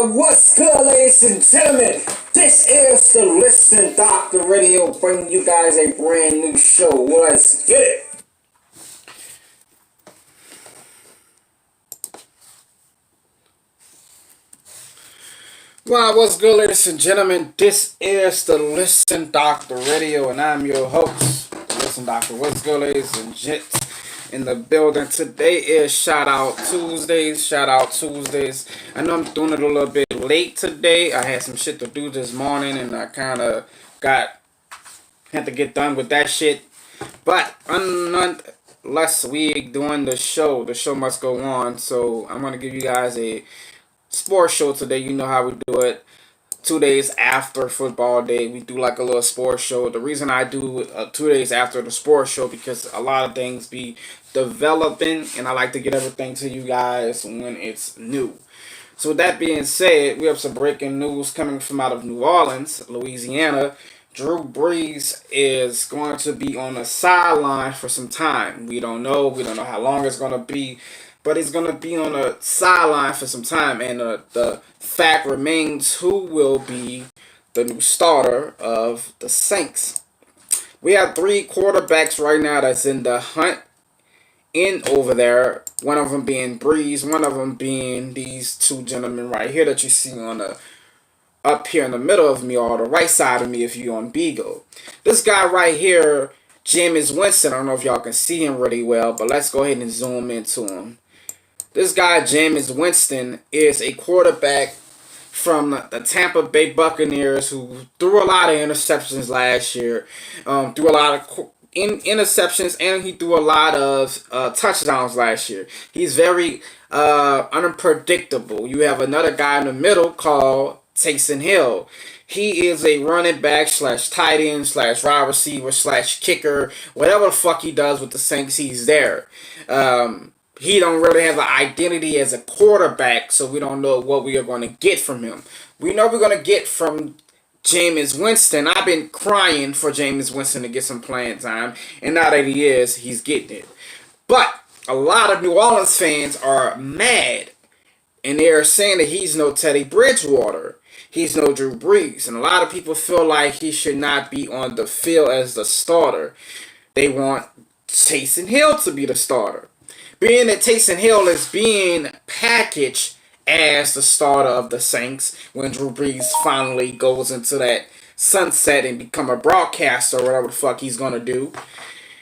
What's good, ladies and gentlemen? This is the Listen Doctor Radio, bringing you guys a brand new show. Let's get it. What's good, ladies and gentlemen? This is the Listen Doctor Radio, and I'm your host, the Listen Doctor. What's good, ladies and gents? In the building. Today is Shout Out Tuesdays. I know I'm doing it a little bit late today. I had some shit to do this morning and I kind of had to get done with that shit. But unless we doing the show must go on. So I'm going to give you guys a sports show today. You know how we do it. 2 days after football day, we do like a little sports show. The reason I do 2 days after the sports show, because a lot of things be developing and I like to get everything to you guys when it's new. So with that being said, we have some breaking news coming from out of New Orleans, Louisiana. Drew Brees is going to be on the sideline for some time. We don't know how long it's going to be, but he's going to be on the sideline for some time. And the fact remains, who will be the new starter of the Saints. We have 3 quarterbacks right now that's in the hunt in over there. One of them being Brees, one of them being these 2 gentlemen right here that you see on the up here in the middle of me, or the right side of me if you're on Beagle. This guy right here, Jameis Winston, I don't know if y'all can see him really well, but let's go ahead and zoom into him. This guy, Jameis Winston, is a quarterback from the Tampa Bay Buccaneers who threw a lot of interceptions last year, threw a lot of interceptions, and he threw a lot of touchdowns last year. He's very unpredictable. You have another guy in the middle called Taysom Hill. He is a running back / tight end / wide receiver / kicker. Whatever the fuck he does with the Saints, he's there. He don't really have an identity as a quarterback, so we don't know what we are going to get from him. We know we're going to get from Jameis Winston. I've been crying for Jameis Winston to get some playing time, and now that he is, he's getting it. But a lot of New Orleans fans are mad, and they're saying that he's no Teddy Bridgewater. He's no Drew Brees, and a lot of people feel like he should not be on the field as the starter. They want Taysom Hill to be the starter. Being that Taysom Hill is being packaged as the starter of the Saints when Drew Brees finally goes into that sunset and become a broadcaster or whatever the fuck he's going to do.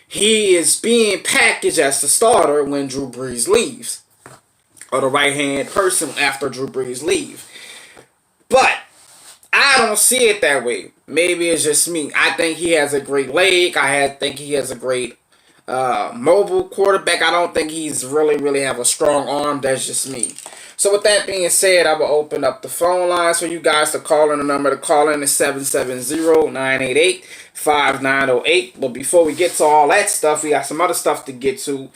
He is being packaged as the starter when Drew Brees leaves, or the right-hand person after Drew Brees leaves. But I don't see it that way. Maybe it's just me. I think he has a great leg. I think he has a great mobile quarterback. I don't think he's really have a strong arm. That's just me. So with that being said, I will open up the phone lines for you guys to call in. The number to call in is 770-988-5908. But before we get to all that stuff, we got some other stuff to get to,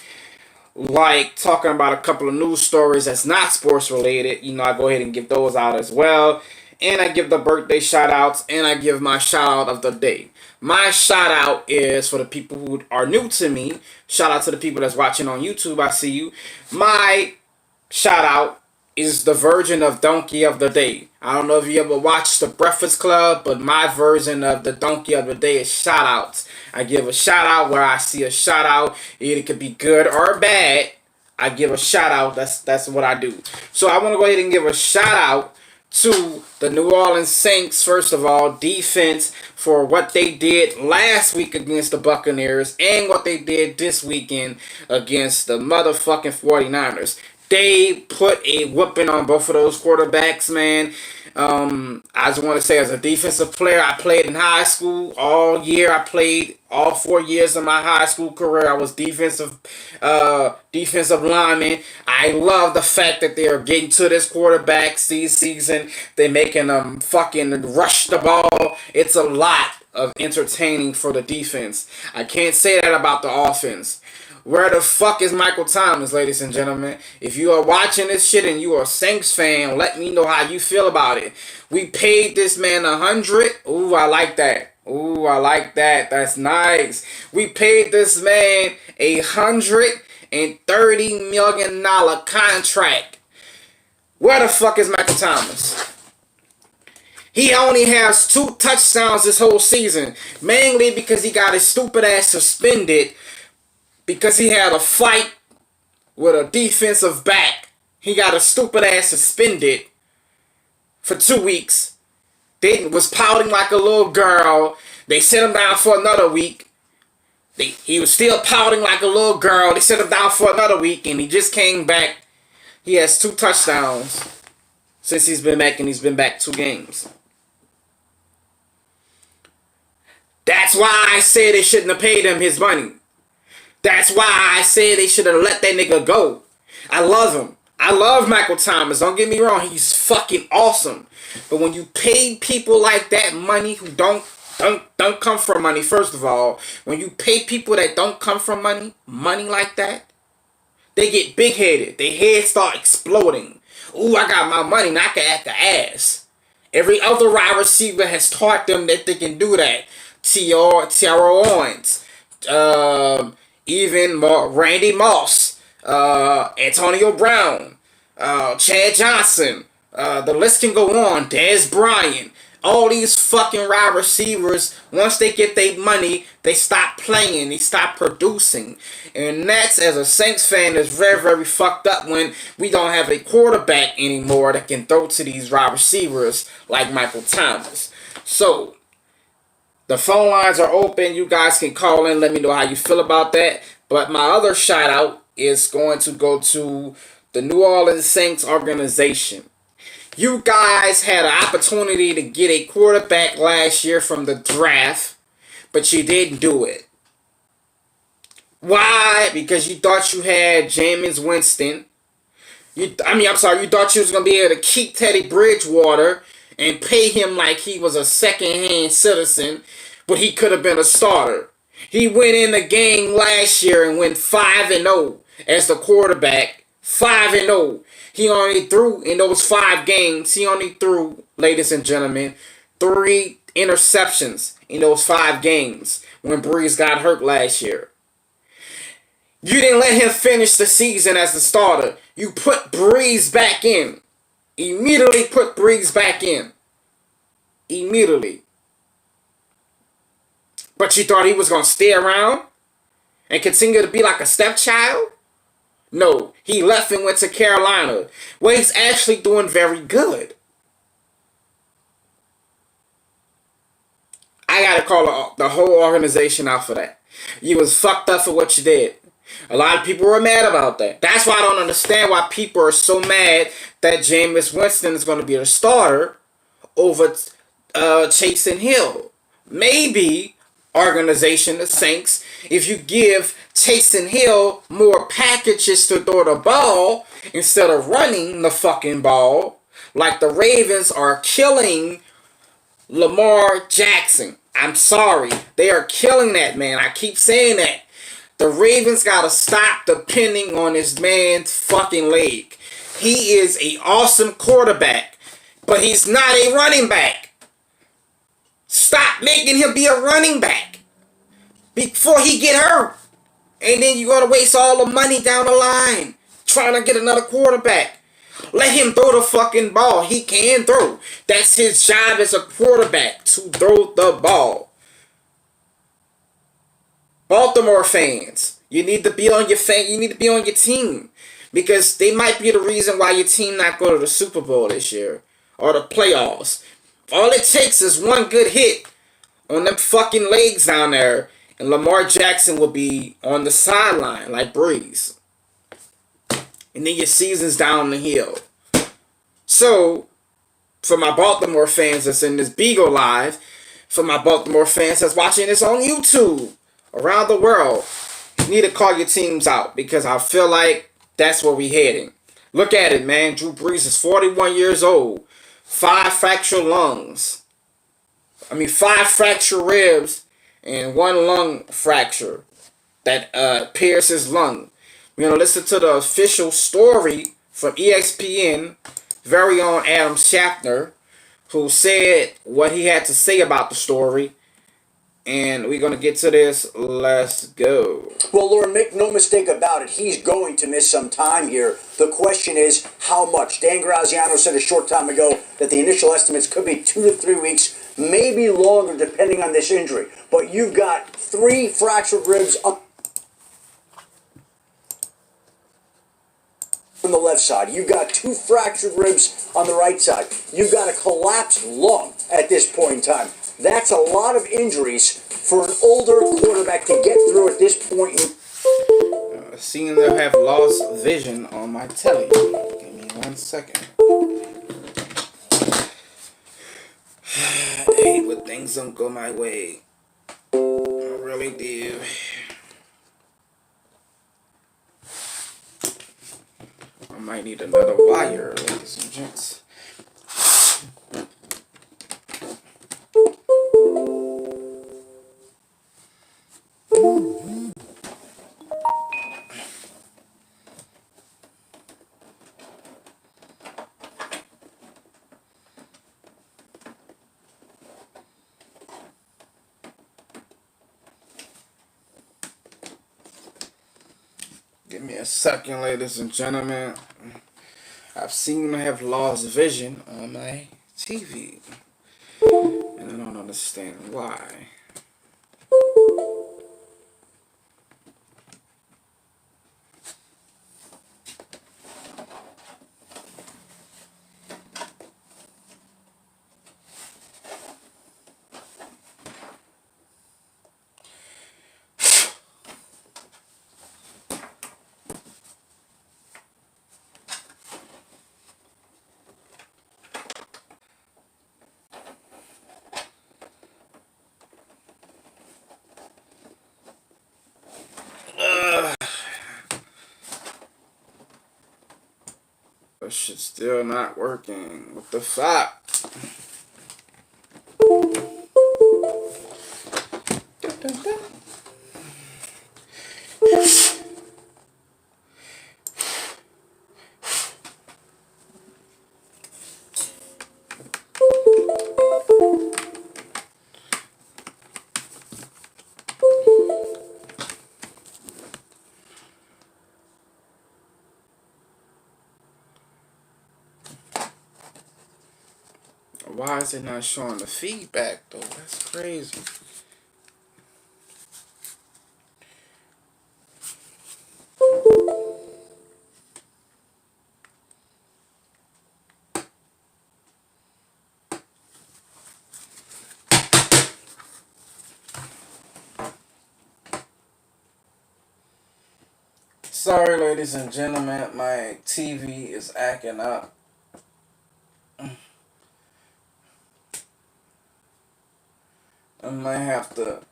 like talking about a couple of news stories that's not sports related. I go ahead and give those out as well. And I give the birthday shout outs, and I give my shout out of the day. My shout out is for the people who are new to me. Shout out to the people that's watching on YouTube. I see you. My shout out is the version of Donkey of the Day. I don't know if you ever watched The Breakfast Club, but my version of the Donkey of the Day is shout outs. I give a shout out where I see a shout out. It could be good or bad. I give a shout out. That's what I do. So I want to go ahead and give a shout out to the New Orleans Saints, first of all, defense, for what they did last week against the Buccaneers and what they did this weekend against the motherfucking 49ers. They put a whooping on both of those quarterbacks, man. I just want to say, as a defensive player, I played in high school all year. I played all 4 years of my high school career. I was defensive lineman. I love the fact that they are getting to this quarterback season. They're making them fucking rush the ball. It's a lot of entertaining for the defense. I can't say that about the offense. Where the fuck is Michael Thomas, ladies and gentlemen? If you are watching this shit and you are a Saints fan, let me know how you feel about it. We paid this man $100. Ooh, I like that. Ooh, I like that. That's nice. We paid this man $130 million contract. Where the fuck is Michael Thomas? He only has 2 touchdowns this whole season, mainly because he got his stupid ass suspended because he had a fight with a defensive back. He got a stupid ass suspended for 2 weeks. Then was pouting like a little girl. They sent him down for another week. He was still pouting like a little girl. They sent him down for another week, and he just came back. He has 2 touchdowns since he's been back, and he's been back 2 games. That's why I said they shouldn't have paid him his money. That's why I said they should have let that nigga go. I love him. I love Michael Thomas. Don't get me wrong. He's fucking awesome. But when you pay people like that money who don't come from money, first of all, when you pay people that don't come from money like that, they get big-headed. Their heads start exploding. Ooh, I got my money, now I can act the ass. Every other wide receiver has taught them that they can do that. T.R. Owens, even Randy Moss, Antonio Brown, Chad Johnson, the list can go on, Dez Bryant. All these fucking wide receivers, once they get their money, they stop playing, they stop producing. And that's, as a Saints fan, is very, very fucked up when we don't have a quarterback anymore that can throw to these wide receivers like Michael Thomas. So, the phone lines are open. You guys can call in. Let me know how you feel about that. But my other shout out is going to go to the New Orleans Saints organization. You guys had an opportunity to get a quarterback last year from the draft, but you didn't do it. Why? Because you thought you had Jameis Winston. You thought you was going to be able to keep Teddy Bridgewater and pay him like he was a second-hand citizen, but he could have been a starter. He went in the game last year and went 5-0 as the quarterback. 5-0. He only threw, in those 5 games, ladies and gentlemen, 3 interceptions in those 5 games when Brees got hurt last year. You didn't let him finish the season as the starter. You put Brees back in. Immediately put Brees back in. Immediately. But you thought he was going to stay around and continue to be like a stepchild? No, he left and went to Carolina, where he's actually doing very good. I gotta call the whole organization out for that. You was fucked up for what you did. A lot of people were mad about that. That's why I don't understand why people are so mad that Jameis Winston is going to be the starter over Chase Hill. Maybe, organization, the Saints, if you give Chase Hill more packages to throw the ball instead of running the fucking ball, like the Ravens are killing Lamar Jackson. I'm sorry. They are killing that man. I keep saying that. The Ravens got to stop depending on this man's fucking leg. He is an awesome quarterback, but he's not a running back. Stop making him be a running back before he get hurt. And then you're going to waste all the money down the line trying to get another quarterback. Let him throw the fucking ball. He can throw. That's his job as a quarterback, to throw the ball. Baltimore fans, you need to be on your team, because they might be the reason why your team not go to the Super Bowl this year or the playoffs. All it takes is one good hit on them fucking legs down there, and Lamar Jackson will be on the sideline like Brees. And then your season's down the hill. So, For my Baltimore fans that's in this Beagle Live, for my Baltimore fans that's watching this on YouTube around the world, you need to call your teams out because I feel like that's where we heading. Look at it, man. Drew Brees is 41 years old. 5 fractured lungs. 5 fractured ribs and 1 lung fracture that pierced his lung. We're going to listen to the official story from ESPN, very own Adam Schefter, who said what he had to say about the story. And we're going to get to this. Let's go. Well, Lauren, make no mistake about it. He's going to miss some time here. The question is, how much? Dan Graziano said a short time ago that the initial estimates could be 2 to 3 weeks, maybe longer, depending on this injury. But you've got 3 fractured ribs on the left side. You've got 2 fractured ribs on the right side. You've got a collapsed lung at this point in time. That's a lot of injuries for an older quarterback to get through at this point. Seeing to have lost vision on my telly. Give me 1 second. I hate when things don't go my way. I really do. I might need another wire, ladies and gents. Give me a second, ladies and gentlemen. I've seen I have lost vision on my TV. And I don't understand why. That shit's still not working. What the fuck? Why is it not showing the feedback though? That's crazy. Sorry, ladies and gentlemen, my TV is acting up. I might have to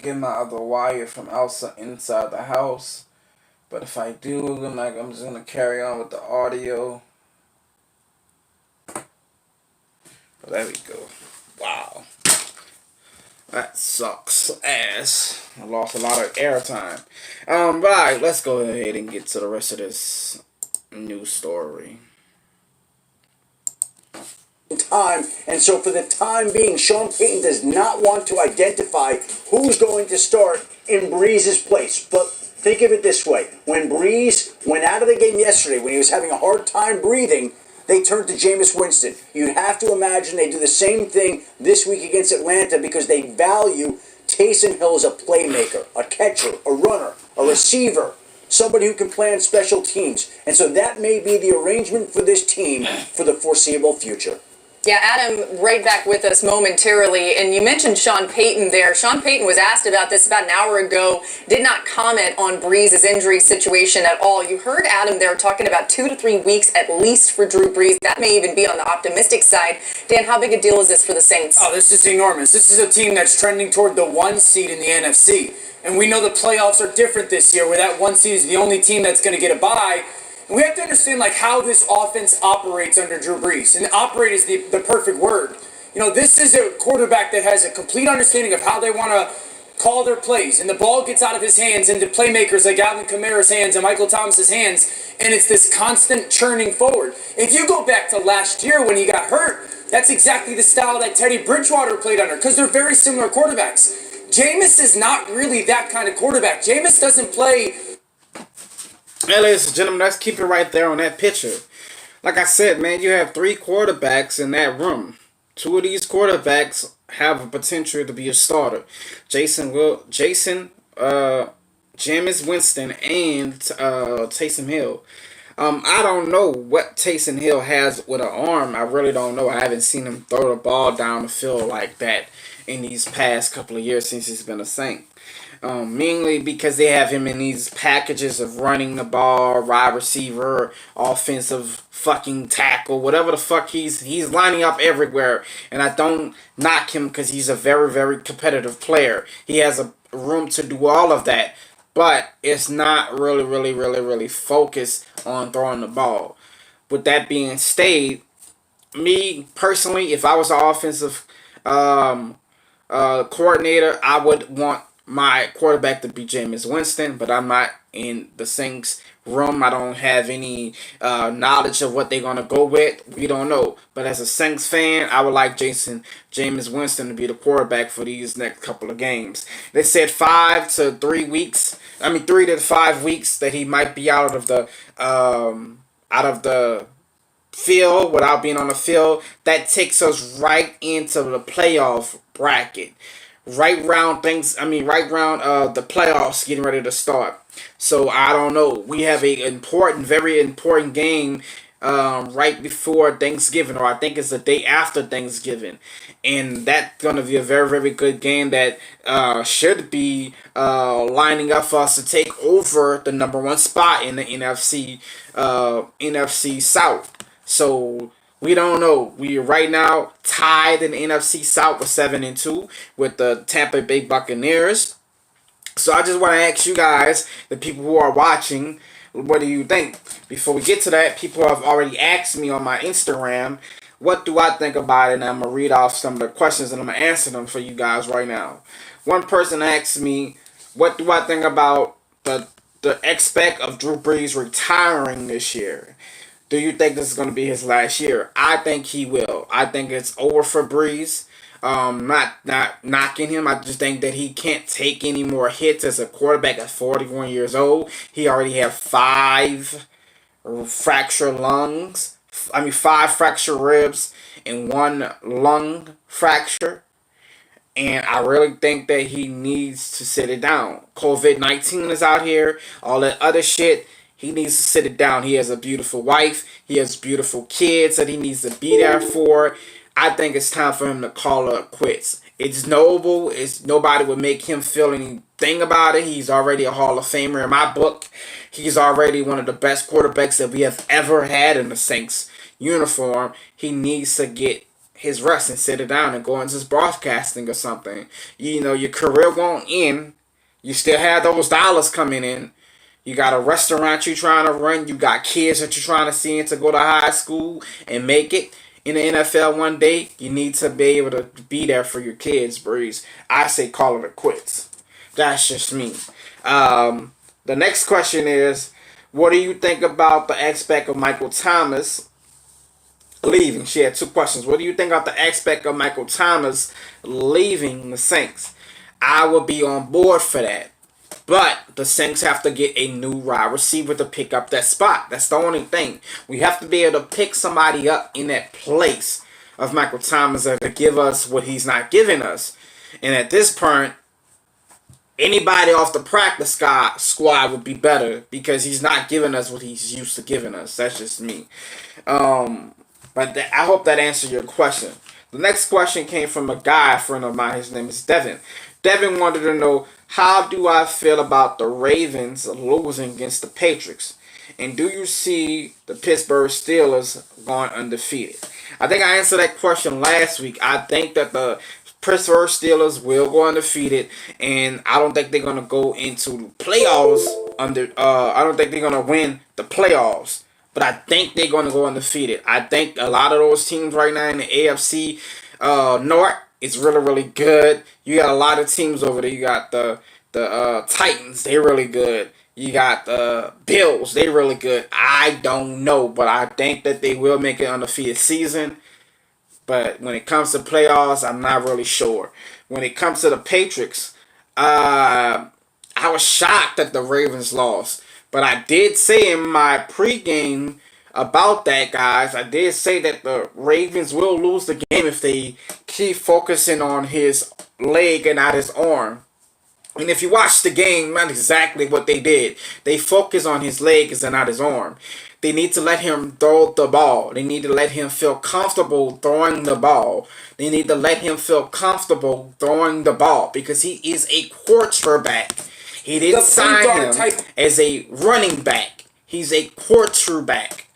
get my other wire from outside inside the house. But if I do, I'm just gonna carry on with the audio. But there we go. Wow. That sucks ass. I lost a lot of airtime. Right, let's go ahead and get to the rest of this news story. Time, and so for the time being, Sean Payton does not want to identify who's going to start in Brees' place. But think of it this way: when Brees went out of the game yesterday, when he was having a hard time breathing, they turned to Jameis Winston. You'd have to imagine they do the same thing this week against Atlanta because they value Taysom Hill as a playmaker, a catcher, a runner, a receiver, somebody who can play on special teams. And so that may be the arrangement for this team for the foreseeable future. Yeah, Adam, right back with us momentarily. And you mentioned Sean Payton there. Sean Payton was asked about this about an hour ago, did not comment on Brees' injury situation at all. You heard Adam there talking about 2 to 3 weeks at least for Drew Brees. That may even be on the optimistic side. Dan, how big a deal is this for the Saints? Oh, this is enormous. This is a team that's trending toward the 1 seed in the NFC. And we know the playoffs are different this year, where that 1 seed is the only team that's going to get a bye. We have to understand how this offense operates under Drew Brees. And operate is the perfect word. This is a quarterback that has a complete understanding of how they want to call their plays. And the ball gets out of his hands into playmakers like Alvin Kamara's hands and Michael Thomas's hands. And it's this constant churning forward. If you go back to last year when he got hurt, that's exactly the style that Teddy Bridgewater played under, because they're very similar quarterbacks. Jameis is not really that kind of quarterback. Jameis doesn't play. Hey, ladies and gentlemen, let's keep it right there on that picture. Like I said, man, you have 3 quarterbacks in that room. 2 of these quarterbacks have a potential to be a starter. Jameis Winston, and Taysom Hill. I don't know what Taysom Hill has with an arm. I really don't know. I haven't seen him throw the ball down the field like that in these past couple of years since he's been a Saint. Mainly because they have him in these packages of running the ball, wide receiver, offensive fucking tackle, whatever the fuck he's lining up everywhere. And I don't knock him because he's a very, very competitive player. He has a room to do all of that. But it's not really focused on throwing the ball. With that being stated, me personally, if I was an offensive coordinator, I would want my quarterback to be Jameis Winston, but I'm not in the Saints room. I don't have any knowledge of what they're going to go with. We don't know. But as a Saints fan, I would like Jameis Winston to be the quarterback for these next couple of games. They said 3 to 5 weeks that he might be out of the field without being on the field. That takes us right into the playoff bracket. Right round the playoffs getting ready to start. So I don't know. We have a very important game right before Thanksgiving, or I think it's the day after Thanksgiving, and that's gonna be a very good game that should be lining up for us to take over the number 1 spot in the NFC South. So we don't know. We right now tied in the NFC South with 7-2 with the Tampa Bay Buccaneers. So I just want to ask you guys, the people who are watching, what do you think? Before we get to that, people have already asked me on my Instagram, what do I think about it? And I'm going to read off some of the questions and I'm going to answer them for you guys right now. One person asked me, what do I think about the aspect of Drew Brees retiring this year? Do you think this is going to be his last year? I think he will. I think it's over for Brees. Not knocking him. I just think that he can't take any more hits as a quarterback at 41 years old. He already has 5 fractured lungs. 5 fractured ribs and 1 lung fracture. And I really think that he needs to sit it down. COVID-19 is out here. All that other shit. He needs to sit it down. He has a beautiful wife. He has beautiful kids that he needs to be there for. I think it's time for him to call it quits. It's noble. Nobody would make him feel anything about it. He's already a Hall of Famer in my book. He's already one of the best quarterbacks that we have ever had in the Saints uniform. He needs to get his rest and sit it down and go into his broadcasting or something. Your career won't end. You still have those dollars coming in. You got a restaurant you're trying to run. You got kids that you're trying to see to go to high school and make it in the NFL one day. You need to be able to be there for your kids, Brees. I say call it a quits. That's just me. The next question is, what do you think about the aspect of Michael Thomas leaving? She had 2 questions. What do you think about the aspect of Michael Thomas leaving the Saints? I would be on board for that. But the Saints have to get a new wide receiver to pick up that spot. That's the only thing. We have to be able to pick somebody up in that place of Michael Thomas to give us what he's not giving us. And at this point, anybody off the practice squad would be better because he's not giving us what he's used to giving us. That's just me. But I hope that answered your question. The next question came from a friend of mine. His name is Devin. Devin wanted to know, how do I feel about the Ravens losing against the Patriots? And do you see the Pittsburgh Steelers going undefeated? I think I answered that question last week. I think that the Pittsburgh Steelers will go undefeated, and I don't think they're gonna go into playoffs under. I don't think they're gonna win the playoffs, but I think they're gonna go undefeated. I think a lot of those teams right now in the AFC North is really really good. You got a lot of teams over there. You got the Titans. They're really good. You got the Bills. They're really good. I don't know, but I think that they will make an undefeated season. But when it comes to playoffs, I'm not really sure. When it comes to the Patriots, I was shocked that the Ravens lost. But I did say in my pregame about that, guys, I did say that the Ravens will lose the game if they keep focusing on his leg and not his arm. And if you watch the game, not exactly what they did. They focus on his legs and not his arm. They need to let him throw the ball. They need to let him feel comfortable throwing the ball. They need to let him feel comfortable throwing the ball because he is a quarterback. He didn't sign him as a running back. He's a quarterback.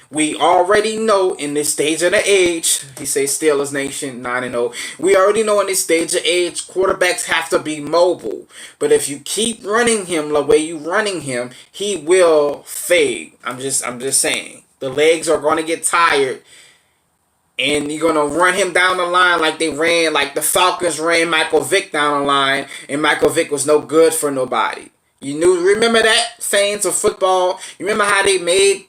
We already know in this stage of the age, he says Steelers Nation 9-0. We already know in this stage of age, quarterbacks have to be mobile. But if you keep running him the way you running him, he will fade. I'm just saying. The legs are going to get tired. And you're going to run him down the line like the Falcons ran Michael Vick down the line. And Michael Vick was no good for nobody. Remember that, fans of football? You remember how they made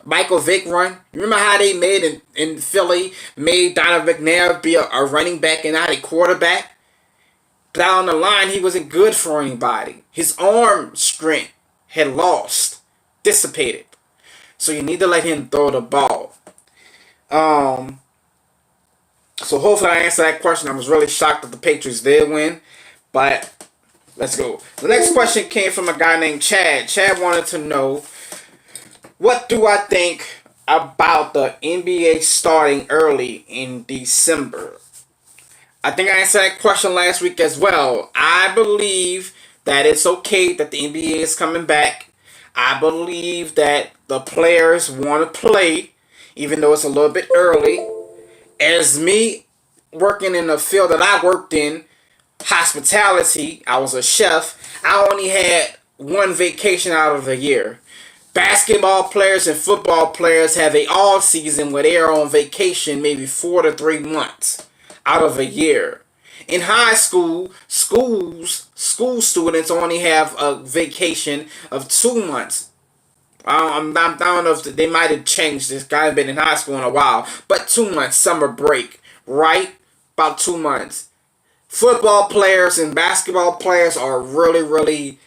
Michael Vick run? You remember how they made in Philly, made Donovan McNabb be a running back and not a quarterback? Down the line, he wasn't good for anybody. His arm strength had dissipated. So you need to let him throw the ball. So hopefully I answered that question. I was really shocked that the Patriots did win, but let's go. The next question came from a guy named Chad. Chad wanted to know, what do I think about the NBA starting early in December? I think I answered that question last week as well. I believe that it's okay that the NBA is coming back. I believe that the players want to play, even though it's a little bit early. As me working in the field that I worked in, hospitality, I was a chef, I only had one vacation out of the year. Basketball players and football players have a all season where they are on vacation maybe 4 to 3 months out of a year. In high school, school students only have a vacation of 2 months. I don't know if they might have changed this. Guy has been in high school in a while, but 2 months, summer break, right? About 2 months. Football players and basketball players are really, really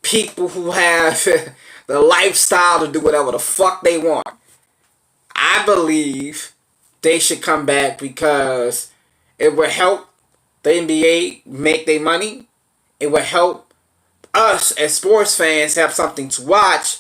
people who have the lifestyle to do whatever the fuck they want. I believe they should come back because it will help the NBA make their money. It will help us as sports fans have something to watch.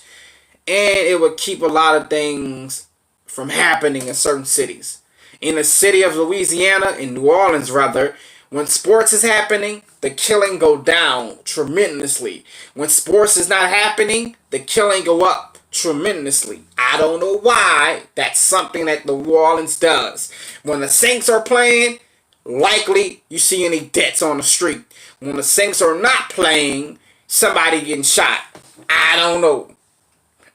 And it would keep a lot of things from happening in certain cities. In the city of Louisiana, in New Orleans rather, when sports is happening, the killing go down tremendously. When sports is not happening, the killing go up tremendously. I don't know why. That's something that the New Orleans does. When the Saints are playing, likely you see any deaths on the street. When the Saints are not playing, somebody getting shot. I don't know.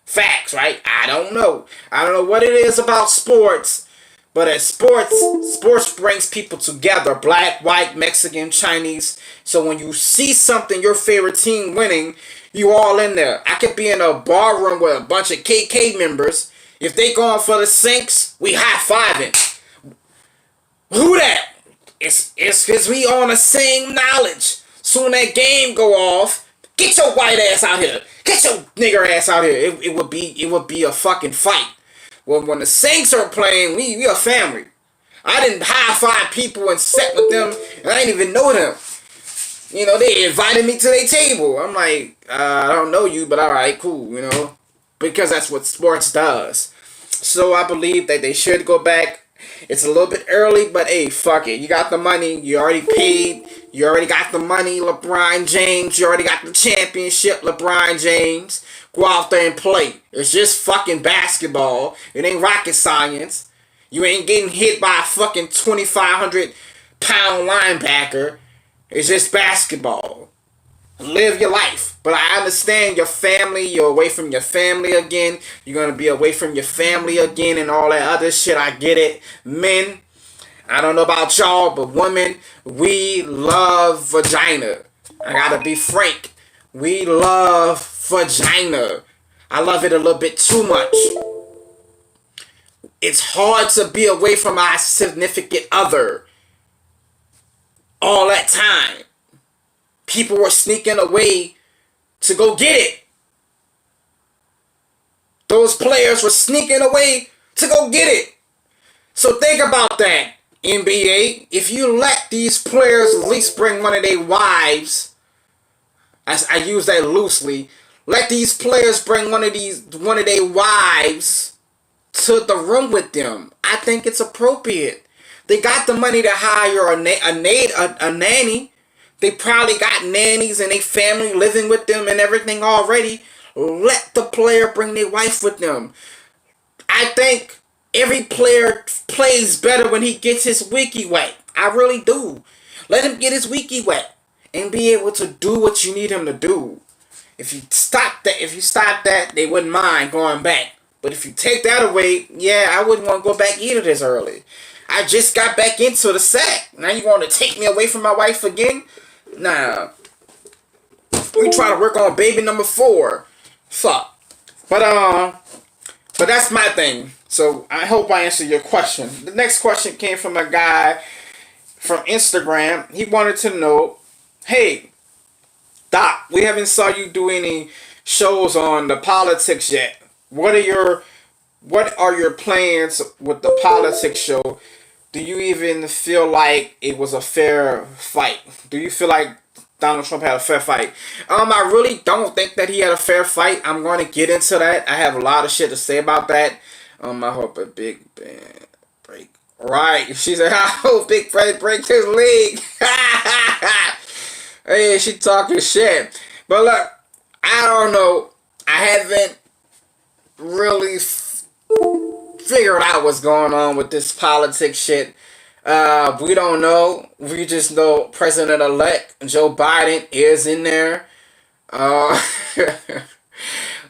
Facts, right? I don't know. I don't know what it is about sports. But as sports brings people together. Black, white, Mexican, Chinese. So when you see something, your favorite team winning, you all in there. I could be in a bar room with a bunch of KK members. If they going for the Saints, we high-fiving. Who that? It's because we on the same knowledge. Soon that game go off, get your white ass out here. Get your nigger ass out here. It would be a fucking fight. Well, when the Saints are playing, we a family. I didn't high-five people and sit with them, and I didn't even know them. You know, they invited me to their table. I'm like, I don't know you, but all right, cool, you know. Because that's what sports does. So I believe that they should go back. It's a little bit early, but hey, fuck it. You got the money. You already paid. You already got the money, LeBron James. You already got the championship, LeBron James. Go out there and play. It's just fucking basketball. It ain't rocket science. You ain't getting hit by a fucking 2,500-pound linebacker. It's just basketball. Live your life. But I understand your family. You're away from your family again. You're going to be away from your family again and all that other shit. I get it. Men, I don't know about y'all, but women, we love vagina. I got to be frank. We love vagina. I love it a little bit too much. It's hard to be away from our significant other all that time. People were sneaking away to go get it. Those players were sneaking away to go get it. So think about that, NBA. If you let these players at least bring one of their wives, I use that loosely, let these players bring one of their wives to the room with them. I think it's appropriate. They got the money to hire a nanny. They probably got nannies and their family living with them and everything already. Let the player bring their wife with them. I think every player plays better when he gets his wiki wet. I really do. Let him get his wiki wet and be able to do what you need him to do. If you stop that, they wouldn't mind going back. But if you take that away, yeah, I wouldn't want to go back either this early. I just got back into the sack. Now you want to take me away from my wife again? Nah. We try to work on baby number 4. Fuck. But that's my thing. So I hope I answered your question. The next question came from a guy from Instagram. He wanted to know, hey, Doc, we haven't saw you do any shows on the politics yet. What are your plans with the politics show? Do you even feel like it was a fair fight? Do you feel like Donald Trump had a fair fight? I really don't think that he had a fair fight. I'm going to get into that. I have a lot of shit to say about that. I hope a Big Ben break. Right. She said, I hope Big Ben breaks his leg. Hey, she talking shit. But look, I don't know. I haven't really figured out what's going on with this politics shit. We don't know. We just know President-elect Joe Biden is in there.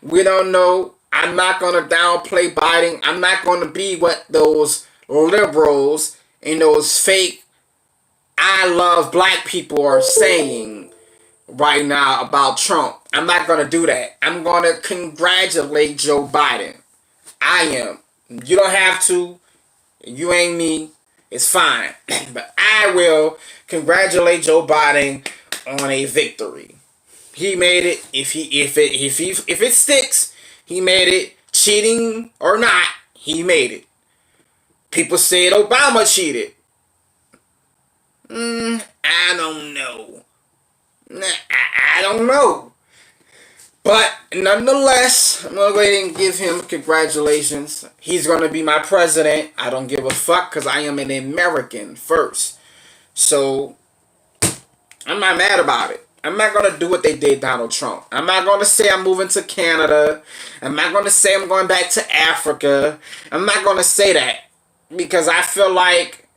We don't know. I'm not going to downplay Biden. I'm not going to be what those liberals and those fake I love black people are saying right now about Trump. I'm not going to do that. I'm going to congratulate Joe Biden. I am. You don't have to. You ain't me. It's fine. But I will congratulate Joe Biden on a victory. He made it. If it sticks, he made it. Cheating or not, he made it. People said Obama cheated. I don't know. I don't know. But nonetheless, I'm going to go ahead and give him congratulations. He's going to be my president. I don't give a fuck because I am an American first. So, I'm not mad about it. I'm not going to do what they did Donald Trump. I'm not going to say I'm moving to Canada. I'm not going to say I'm going back to Africa. I'm not going to say that. Because I feel like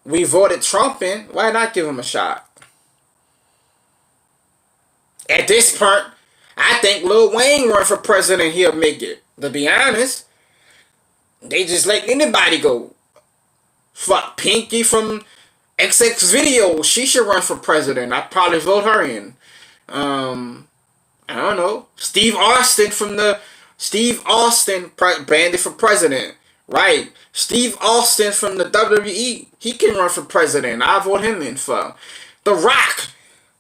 we voted Trump in. Why not give him a shot? At this point, I think Lil Wayne run for president, he'll make it. To be honest, they just let anybody go. Fuck Pinky from XX Video. She should run for president. I'd probably vote her in. I don't know. Steve Austin banded for president. Right. Steve Austin from the WWE. He can run for president. I'll vote him in for. The Rock.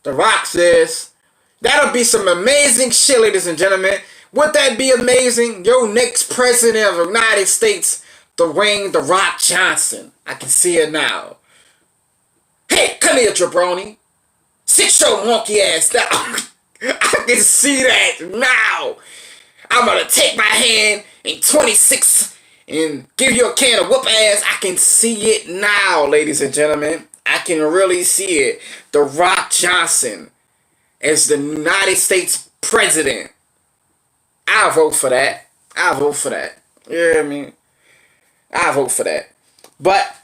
The Rock says, that'll be some amazing shit, ladies and gentlemen. Would that be amazing? Your next president of the United States, Dwayne The Rock Johnson. I can see it now. Hey, come here, jabroni. Sit your monkey ass down. I can see that now. I'm going to take my hand and 26 and give you a can of whoop ass. I can see it now, ladies and gentlemen. I can really see it. The Rock Johnson as the United States president. I vote for that. I vote for that. You know what I mean? I vote for that. But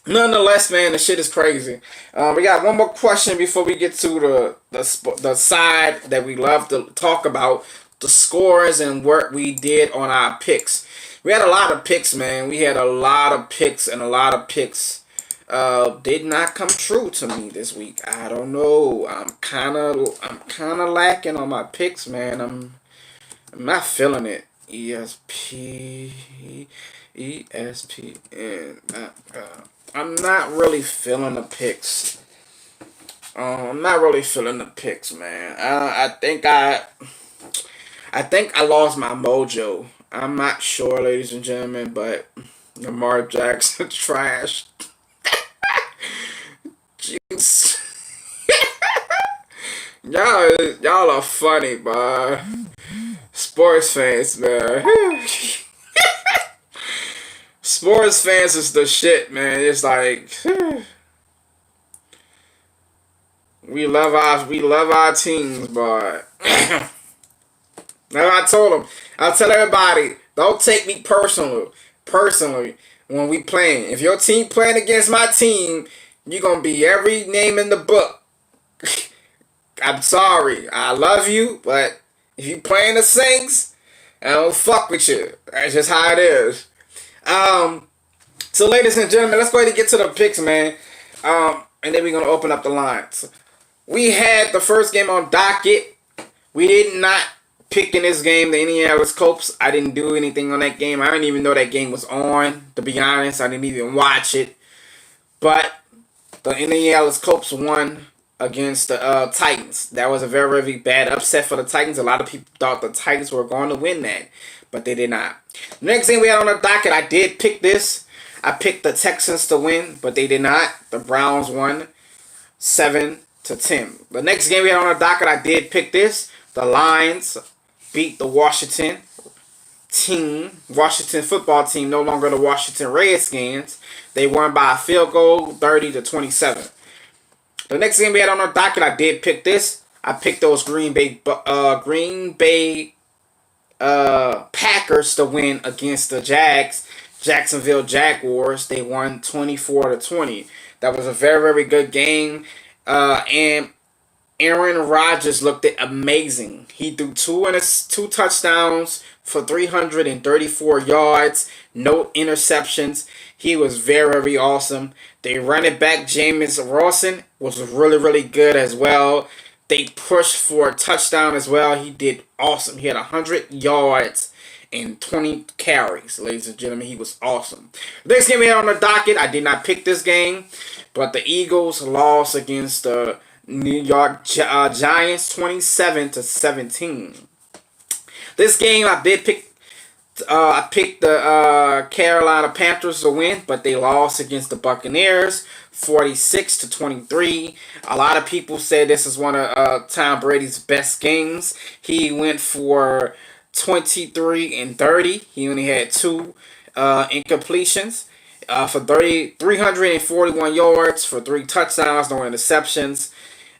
nonetheless, man, the shit is crazy. We got one more question before we get to the side that we love to talk about, the scores and what we did on our picks. We had a lot of picks, man. We had a lot of picks, and a lot of picks did not come true to me this week. I don't know. I'm kind of lacking on my picks, man. I'm not feeling it. ESPN. I'm not really feeling the picks. I'm not really feeling the picks, man. I think I lost my mojo. I'm not sure, ladies and gentlemen, but Lamar Jackson trash. Jeez. y'all are funny, boy. Sports fans, man. Sports fans is the shit, man. It's like we love our teams, but now I tell everybody, don't take me personally when we playing. If your team playing against my team, you're gonna be every name in the book. I'm sorry, I love you, but if you playing the Saints, I don't fuck with you. That's just how it is. So ladies and gentlemen, let's go ahead and get to the picks, man. And then we're gonna open up the lines. We had the first game on docket. We did not pick in this game the Indianapolis Colts. I didn't do anything on that game. I didn't even know that game was on, to be honest. I didn't even watch it. But the Indianapolis Colts won against the Titans. That was a very, very bad upset for the Titans. A lot of people thought the Titans were going to win that, but they did not. Next thing we had on the docket, I did pick this. I picked the Texans to win, but they did not. The Browns won 7-10. The next game we had on the docket, I did pick this. The Lions beat the Washington football team, no longer the Washington Redskins. They won by a field goal, 30-27. The next game we had on our docket, I did pick this. I picked those Green Bay Packers to win against the Jacksonville Jaguars. They won 24-20. That was a very, very good game. And Aaron Rodgers looked amazing. He threw two touchdowns for 334 yards, no interceptions. He was very, very awesome. They running back Jameis Rawson was really, really good as well. They pushed for a touchdown as well. He did awesome. He had 100 yards and 20 carries. Ladies and gentlemen, he was awesome. The next game we had on the docket, I did not pick this game, but the Eagles lost against the New York Giants 27-17. This game I did pick. I picked the Carolina Panthers to win, but they lost against the Buccaneers 46-23. A lot of people said this is one of Tom Brady's best games. He went for 23-30. He only had 2 incompletions for 341 yards for 3 touchdowns, no interceptions.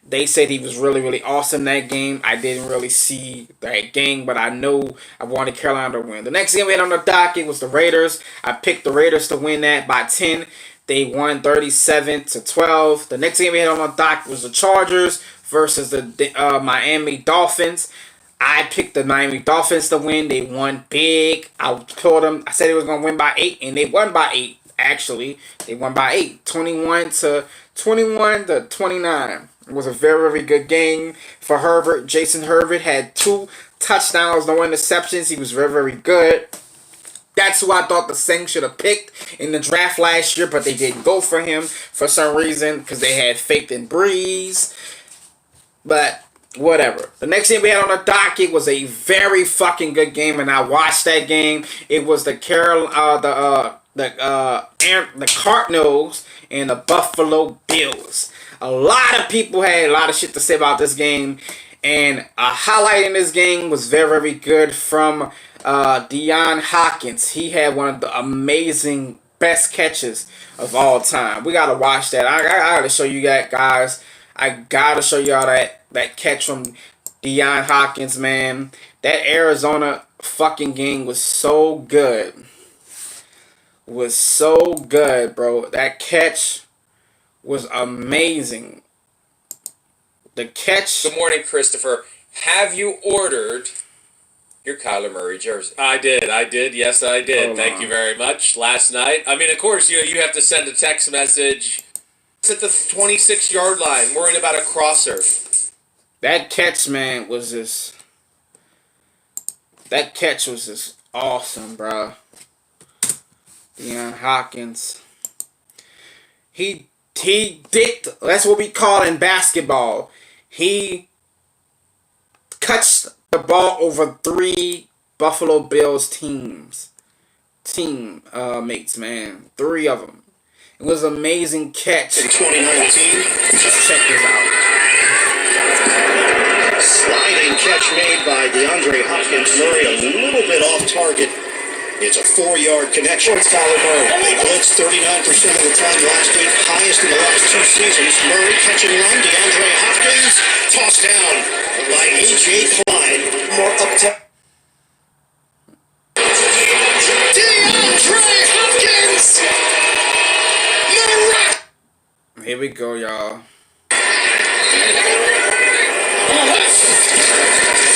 They said he was really, really awesome that game. I didn't really see that game, but I know I wanted Carolina to win. The next game we had on the docket was the Raiders. I picked the Raiders to win that by 10. They won 37-12. The next game we had on the docket was the Chargers versus the Miami Dolphins. I picked the Miami Dolphins to win. They won big. I told them, I said they was going to win by 8, and they won by 8, actually. They won by 8, 21-29. It was a very, very good game for Herbert. Jason Herbert had 2 touchdowns, no interceptions. He was very, very good. That's who I thought the Saints should have picked in the draft last year, but they didn't go for him for some reason because they had faith in Brees. But whatever. The next game we had on the docket was a very fucking good game, and I watched that game. It was the Cardinals and the Buffalo Bills. A lot of people had a lot of shit to say about this game, and a highlight in this game was very, very good from Deion Hawkins, he had one of the amazing best catches of all time. We gotta watch that. I gotta show you that, guys. I gotta show y'all that catch from Deion Hawkins, man. That Arizona fucking game was so good. Was so good, bro. That catch was amazing. The catch. Good morning, Christopher. Have you ordered your Kyler Murray jersey? I did. Yes, I did. Hold Thank on. you very much. Last night. I mean, of course, you have to send a text message. It's at the 26-yard line, worrying about a crosser. That catch, man, was just. That catch was just awesome, bro. Deion Hawkins. He did. That's what we call in basketball. He cuts the ball over 3 Buffalo Bills mates, man. 3 of them. It was an amazing catch. In 2019, Just check this out. sliding catch made by DeAndre Hopkins. Murray a little bit off target. It's a 4-yard connection. It's Kyler Murray. They blitzed 39% of the time last week, highest in the last 2 seasons. Murray catching run. DeAndre Hopkins tossed down by A.J. Klein. More up to DeAndre Hopkins. Here we go, y'all.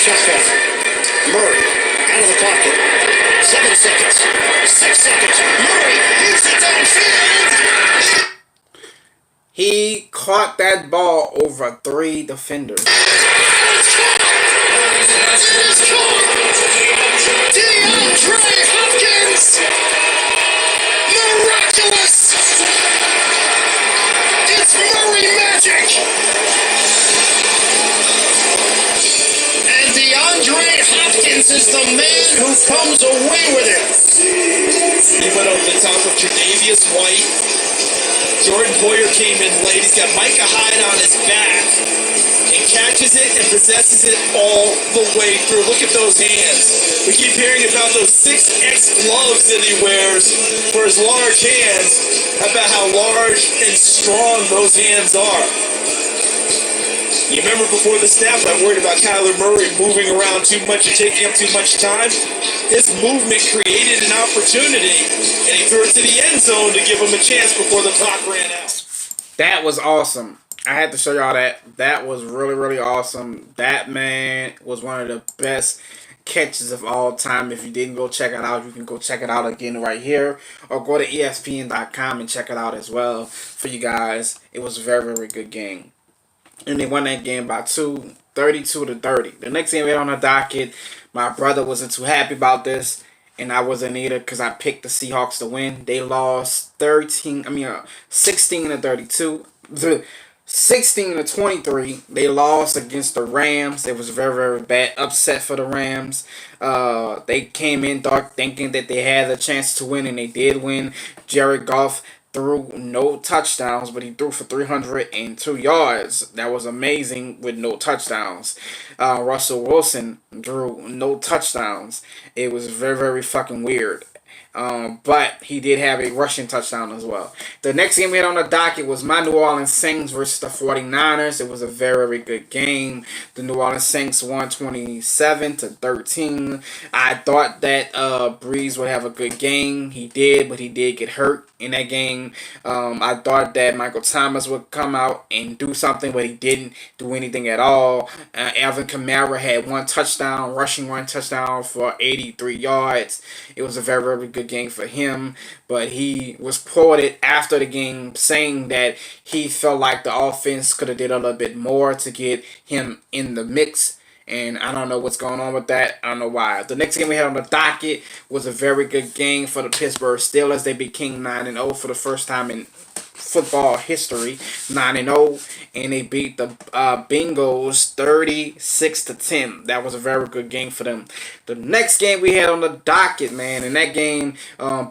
Shotgun. Murray out of the pocket. 7 seconds. 6 seconds. Murray hits it downfield. He caught that ball over 3 defenders. It is caught. DeAndre Hopkins. Miraculous. It's Murray magic. And DeAndre Hopkins is the man who comes away with it. He went over the top of Tre'Davious White. Jordan Poyer came in late. He's got Micah Hyde on his back and catches it and possesses it all the way through. Look at those hands. We keep hearing about those 6X gloves that he wears for his large hands. How about how large and strong those hands are? You remember before the snap, I worried about Kyler Murray moving around too much and taking up too much time. His movement created an opportunity, and he threw it to the end zone to give him a chance before the clock ran out. That was awesome. I had to show y'all that. That was really, really awesome. That, man, was one of the best catches of all time. If you didn't go check it out, you can go check it out again right here, or go to ESPN.com and check it out as well for you guys. It was a very, very good game. And they won that game by 2, 32-30. The next game we had on the docket, my brother wasn't too happy about this, and I wasn't either because I picked the Seahawks to win. They lost 16-32. 16-23. They lost against the Rams. It was a very, very bad upset for the Rams. They came in dark thinking that they had a chance to win, and they did win. Jared Goff threw no touchdowns, but he threw for 302 yards. That was amazing with no touchdowns. Russell Wilson drew no touchdowns. It was very, very fucking weird. But he did have a rushing touchdown as well. The next game we had on the docket was my New Orleans Saints versus the 49ers. It was a very, very good game. The New Orleans Saints won 27-13. I thought that Brees would have a good game. He did, but he did get hurt in that game. I thought that Michael Thomas would come out and do something, but he didn't do anything at all. Alvin Kamara had one touchdown, rushing one touchdown for 83 yards. It was a very, very good game for him, but he was quoted after the game saying that he felt like the offense could have did a little bit more to get him in the mix. And I don't know what's going on with that. I don't know why. The next game we had on the docket was a very good game for the Pittsburgh Steelers. They became 9-0 for the first time in football history. 9-0. And they beat the Bengals 36-10. That was a very good game for them. The next game we had on the docket, man. In that game,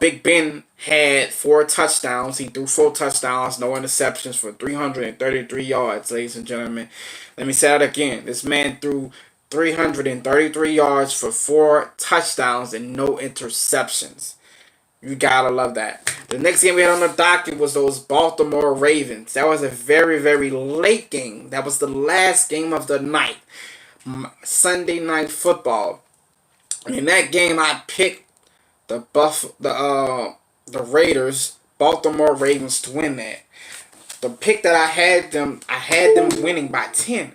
Big Ben had 4 touchdowns. He threw 4 touchdowns, no interceptions for 333 yards, ladies and gentlemen. Let me say that again. This man threw 333 yards for 4 touchdowns and no interceptions. You gotta love that. The next game we had on the docket was those Baltimore Ravens. That was a very, very late game. That was the last game of the night. Sunday Night Football. And in that game, I picked the Raiders, Baltimore Ravens to win that. The pick that I had them winning by 10,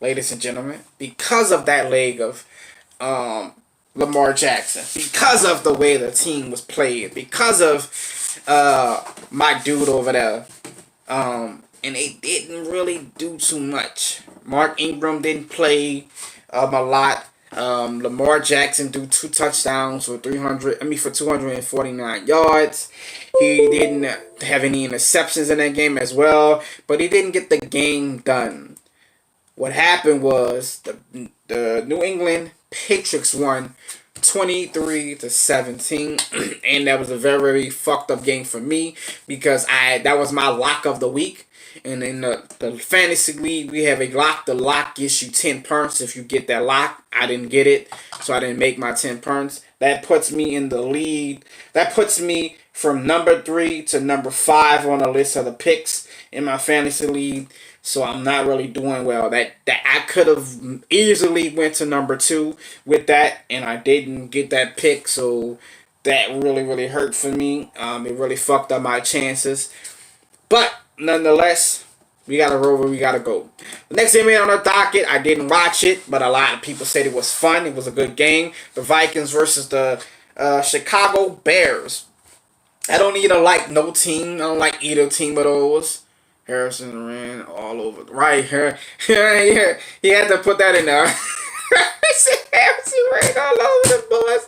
ladies and gentlemen, because of that leg of Lamar Jackson, because of the way the team was played, because of my dude over there. And they didn't really do too much. Mark Ingram didn't play a lot. Lamar Jackson threw 2 touchdowns for 249 yards. He didn't have any interceptions in that game as well, but he didn't get the game done. What happened was the New England Patriots won 23-17, and that was a very, very fucked up game for me because that was my lock of the week. And in the fantasy league, we have a lock. The lock gives you 10 points if you get that lock. I didn't get it, so I didn't make my 10 points. That puts me in the lead. That puts me from number 3 to number 5 on the list of the picks in my fantasy league. So I'm not really doing well. That I could have easily went to number 2 with that, and I didn't get that pick. So that really, really hurt for me. It really fucked up my chances. But nonetheless, we gotta roll where we gotta go. The next game on the docket, I didn't watch it, but a lot of people said it was fun. It was a good game. The Vikings versus the Chicago Bears. I don't either like no team. I don't like either team of those. Harrison ran all over. Right here. Yeah, he had to put that in there. Harrison ran all over the boys.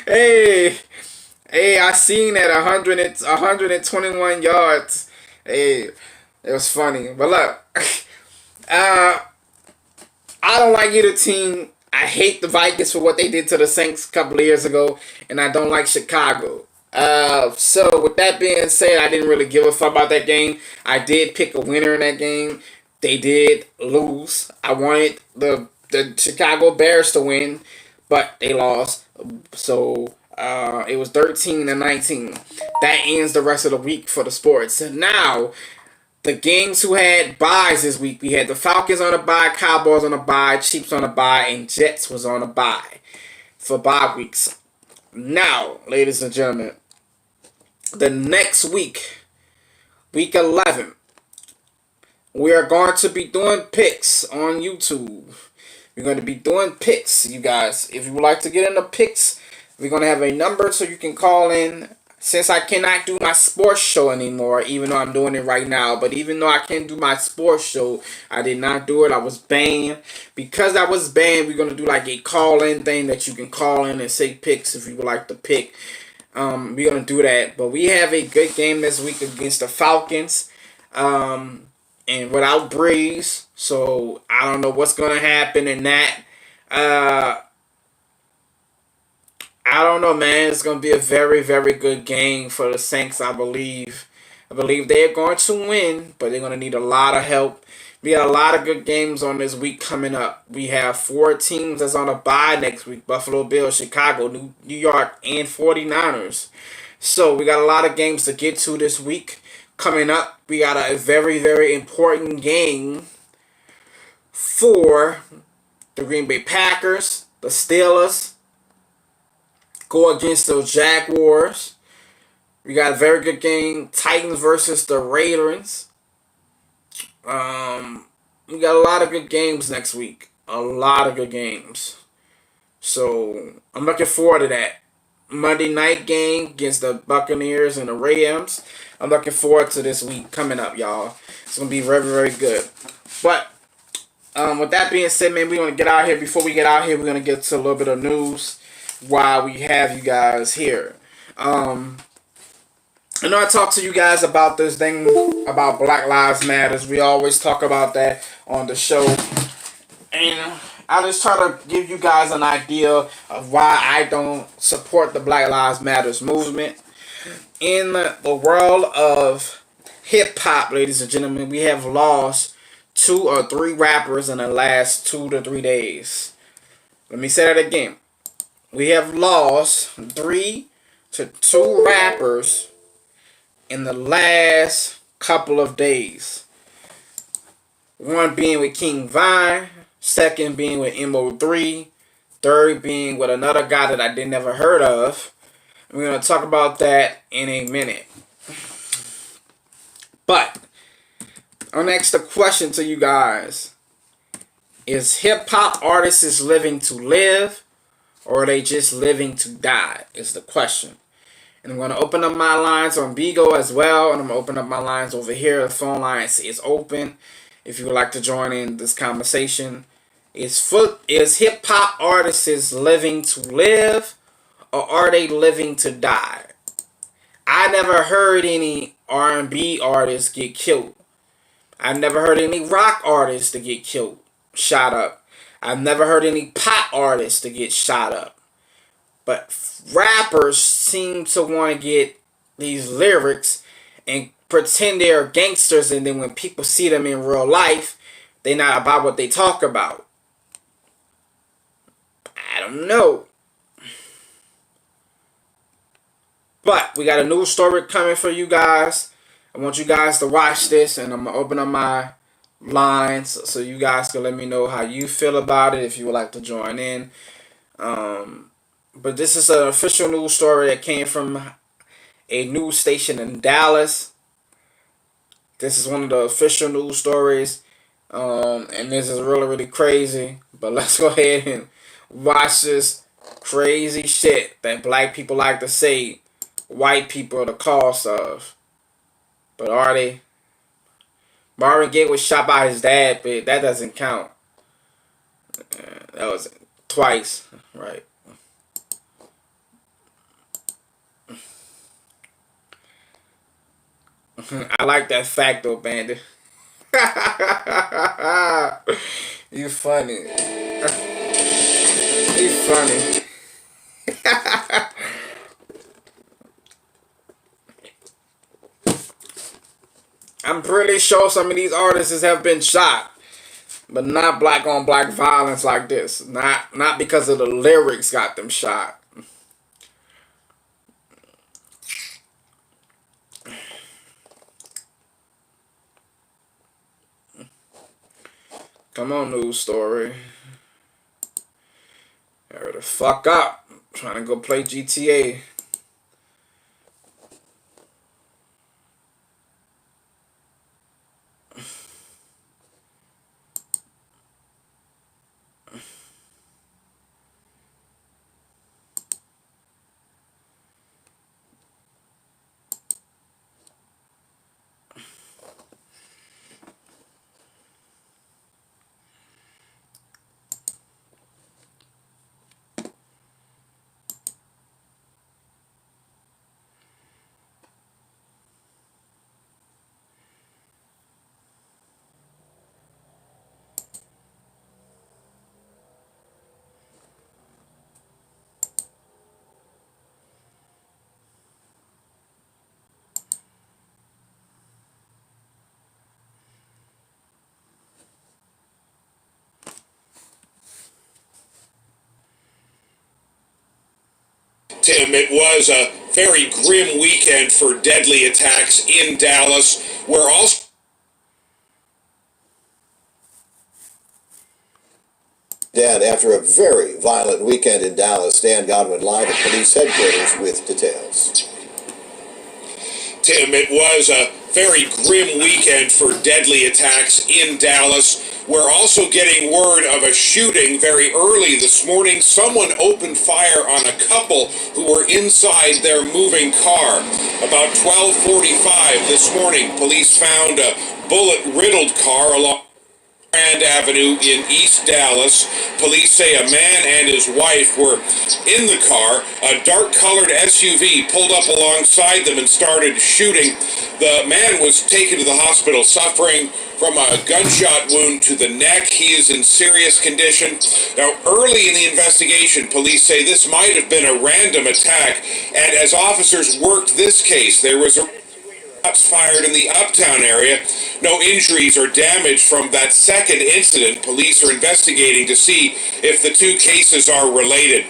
Hey, I seen that 121 yards. Hey, it was funny. But look, I don't like either team. I hate the Vikings for what they did to the Saints a couple of years ago, and I don't like Chicago. So with that being said, I didn't really give a fuck about that game. I did pick a winner in that game. They did lose. I wanted the Chicago Bears to win, but they lost. So it was 13-19. That ends the rest of the week for the sports. Now, the games who had buys this week, we had the Falcons on a bye, Cowboys on a bye, Chiefs on a bye, and Jets was on a bye for bye weeks. Now, ladies and gentlemen, the next week, week 11, we are going to be doing picks on YouTube. We're going to be doing picks, you guys. If you would like to get into picks, we're going to have a number so you can call in. Since I cannot do my sports show anymore, even though I'm doing it right now, but even though I can't do my sports show, I did not do it. I was banned. Because I was banned, we're going to do like a call-in thing that you can call in and say picks if you would like to pick. We're going to do that. But we have a good game this week against the Falcons. And without Brees, so I don't know what's going to happen in that. I don't know, man. It's going to be a very, very good game for the Saints, I believe. I believe they're going to win, but they're going to need a lot of help. We got a lot of good games on this week coming up. We have 4 teams that's on a bye next week. Buffalo Bills, Chicago, New York, and 49ers. So we got a lot of games to get to this week. Coming up, we got a very, very important game for the Green Bay Packers, the Steelers, go against those Jaguars. We got a very good game. Titans versus the Raiders. We got a lot of good games next week. A lot of good games. So I'm looking forward to that. Monday night game against the Buccaneers and the Rams. I'm looking forward to this week coming up, y'all. It's going to be very, very good. But with that being said, man, we're going to get out here. Before we get out here, we're going to get to a little bit of news while we have you guys here. I know I talked to you guys about this thing about Black Lives Matters. We always talk about that on the show. And I just try to give you guys an idea of why I don't support the Black Lives Matters movement. In the world of hip-hop, ladies and gentlemen, we have lost 2 or 3 rappers in the last 2 to 3 days. Let me say that again. We have lost 3 to 2 rappers in the last couple of days. One being with King Vine, second being with MO3, third being with another guy that I didn't never heard of. We're going to talk about that in a minute. But I'll ask the question to you guys. Is hip-hop artists living to live, or are they just living to die? Is the question. And I'm going to open up my lines on Bigo as well. And I'm going to open up my lines over here. The phone lines is open. If you would like to join in this conversation. Is hip-hop artists living to live, or are they living to die? I never heard any R&B artists get killed. I never heard any rock artists to get killed, shot up. I've never heard any pop artists to get shot up. But rappers seem to want to get these lyrics and pretend they're gangsters, and then when people see them in real life, they're not about what they talk about. I don't know. But we got a new story coming for you guys. I want you guys to watch this, and I'm going to open up my lines so you guys can let me know how you feel about it if you would like to join in. But this is an official news story that came from a news station in Dallas. This is one of the official news stories. And this is really, really crazy. But let's go ahead and watch this crazy shit that black people like to say white people are the cause of. But are they? Marvin Gaye was shot by his dad, but that doesn't count. That was twice, right? I like that fact though, Bandit. You funny. You funny. I'm pretty sure some of these artists have been shot, but not black on black violence like this. Not because of the lyrics got them shot. Come on, news story. Hurry the fuck up. I'm trying to go play GTA. Tim, it was a very grim weekend for deadly attacks in Dallas, where also Dan, after a very violent weekend in Dallas, Dan Godwin live at police headquarters with details. Tim, it was a very grim weekend for deadly attacks in Dallas. We're also getting word of a shooting very early this morning. Someone opened fire on a couple who were inside their moving car. About 12:45 this morning, police found a bullet-riddled car along Grand Avenue in East Dallas. Police say a man and his wife were in the car. A dark-colored SUV pulled up alongside them and started shooting. The man was taken to the hospital suffering from a gunshot wound to the neck. He is in serious condition. Now, early in the investigation, police say this might have been a random attack, and as officers worked this case, there was a Shots fired in the Uptown area. No injuries or damage from that second incident. Police are investigating to see if the two cases are related.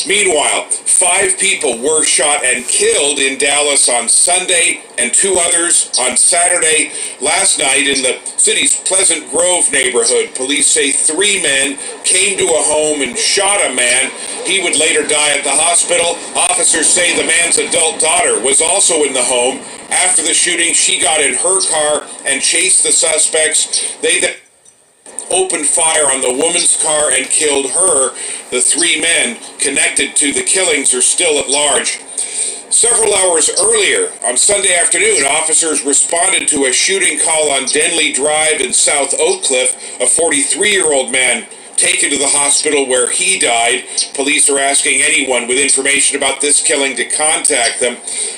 Meanwhile, 5 people were shot and killed in Dallas on Sunday and 2 others on Saturday. Last night in the city's Pleasant Grove neighborhood, police say 3 men came to a home and shot a man. He would later die at the hospital. Officers say the man's adult daughter was also in the home. After the shooting, she got in her car and chased the suspects. They then opened fire on the woman's car and killed her. The 3 men connected to the killings are still at large. Several hours earlier, on Sunday afternoon, officers responded to a shooting call on Denley Drive in South Oak Cliff. A 43-year-old man taken to the hospital where he died. Police are asking anyone with information about this killing to contact them.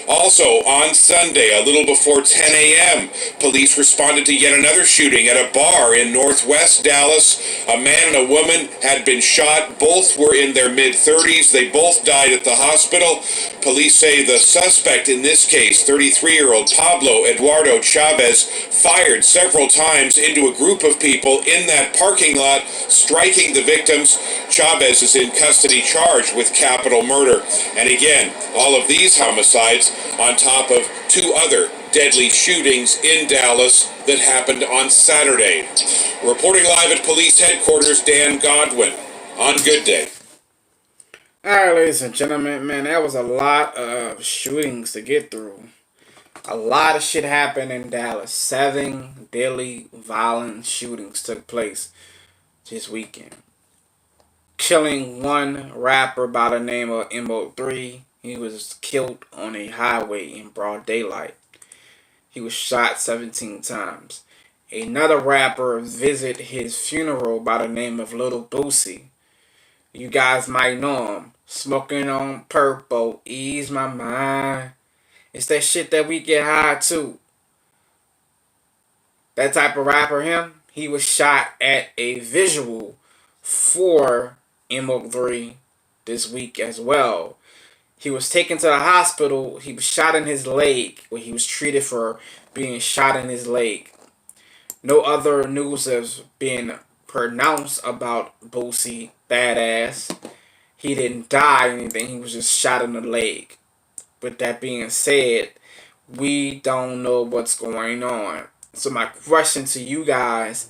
Also, on Sunday, a little before 10 a.m., police responded to yet another shooting at a bar in northwest Dallas. A man and a woman had been shot. Both were in their mid-30s. They both died at the hospital. Police say the suspect in this case, 33-year-old Pablo Eduardo Chavez, fired several times into a group of people in that parking lot, striking the victims. Chavez is in custody charged with capital murder. And again, all of these homicides on top of 2 other deadly shootings in Dallas that happened on Saturday. Reporting live at police headquarters, Dan Godwin on Good Day. Alright, ladies and gentlemen, man, that was a lot of shootings to get through. A lot of shit happened in Dallas. 7 deadly violent shootings took place this weekend. Killing one rapper by the name of MO3. He was killed on a highway in broad daylight. He was shot 17 times. Another rapper visited his funeral by the name of Little Boosie. You guys might know him. Smoking on purple, ease my mind. It's that shit that we get high to. That type of rapper, him, he was shot at a visual for MO3 this week as well. He was taken to the hospital. He was shot in his leg, where he was treated for being shot in his leg. No other news has been pronounced about Boosie Badass. He didn't die or anything. He was just shot in the leg. With that being said, we don't know what's going on. So my question to you guys,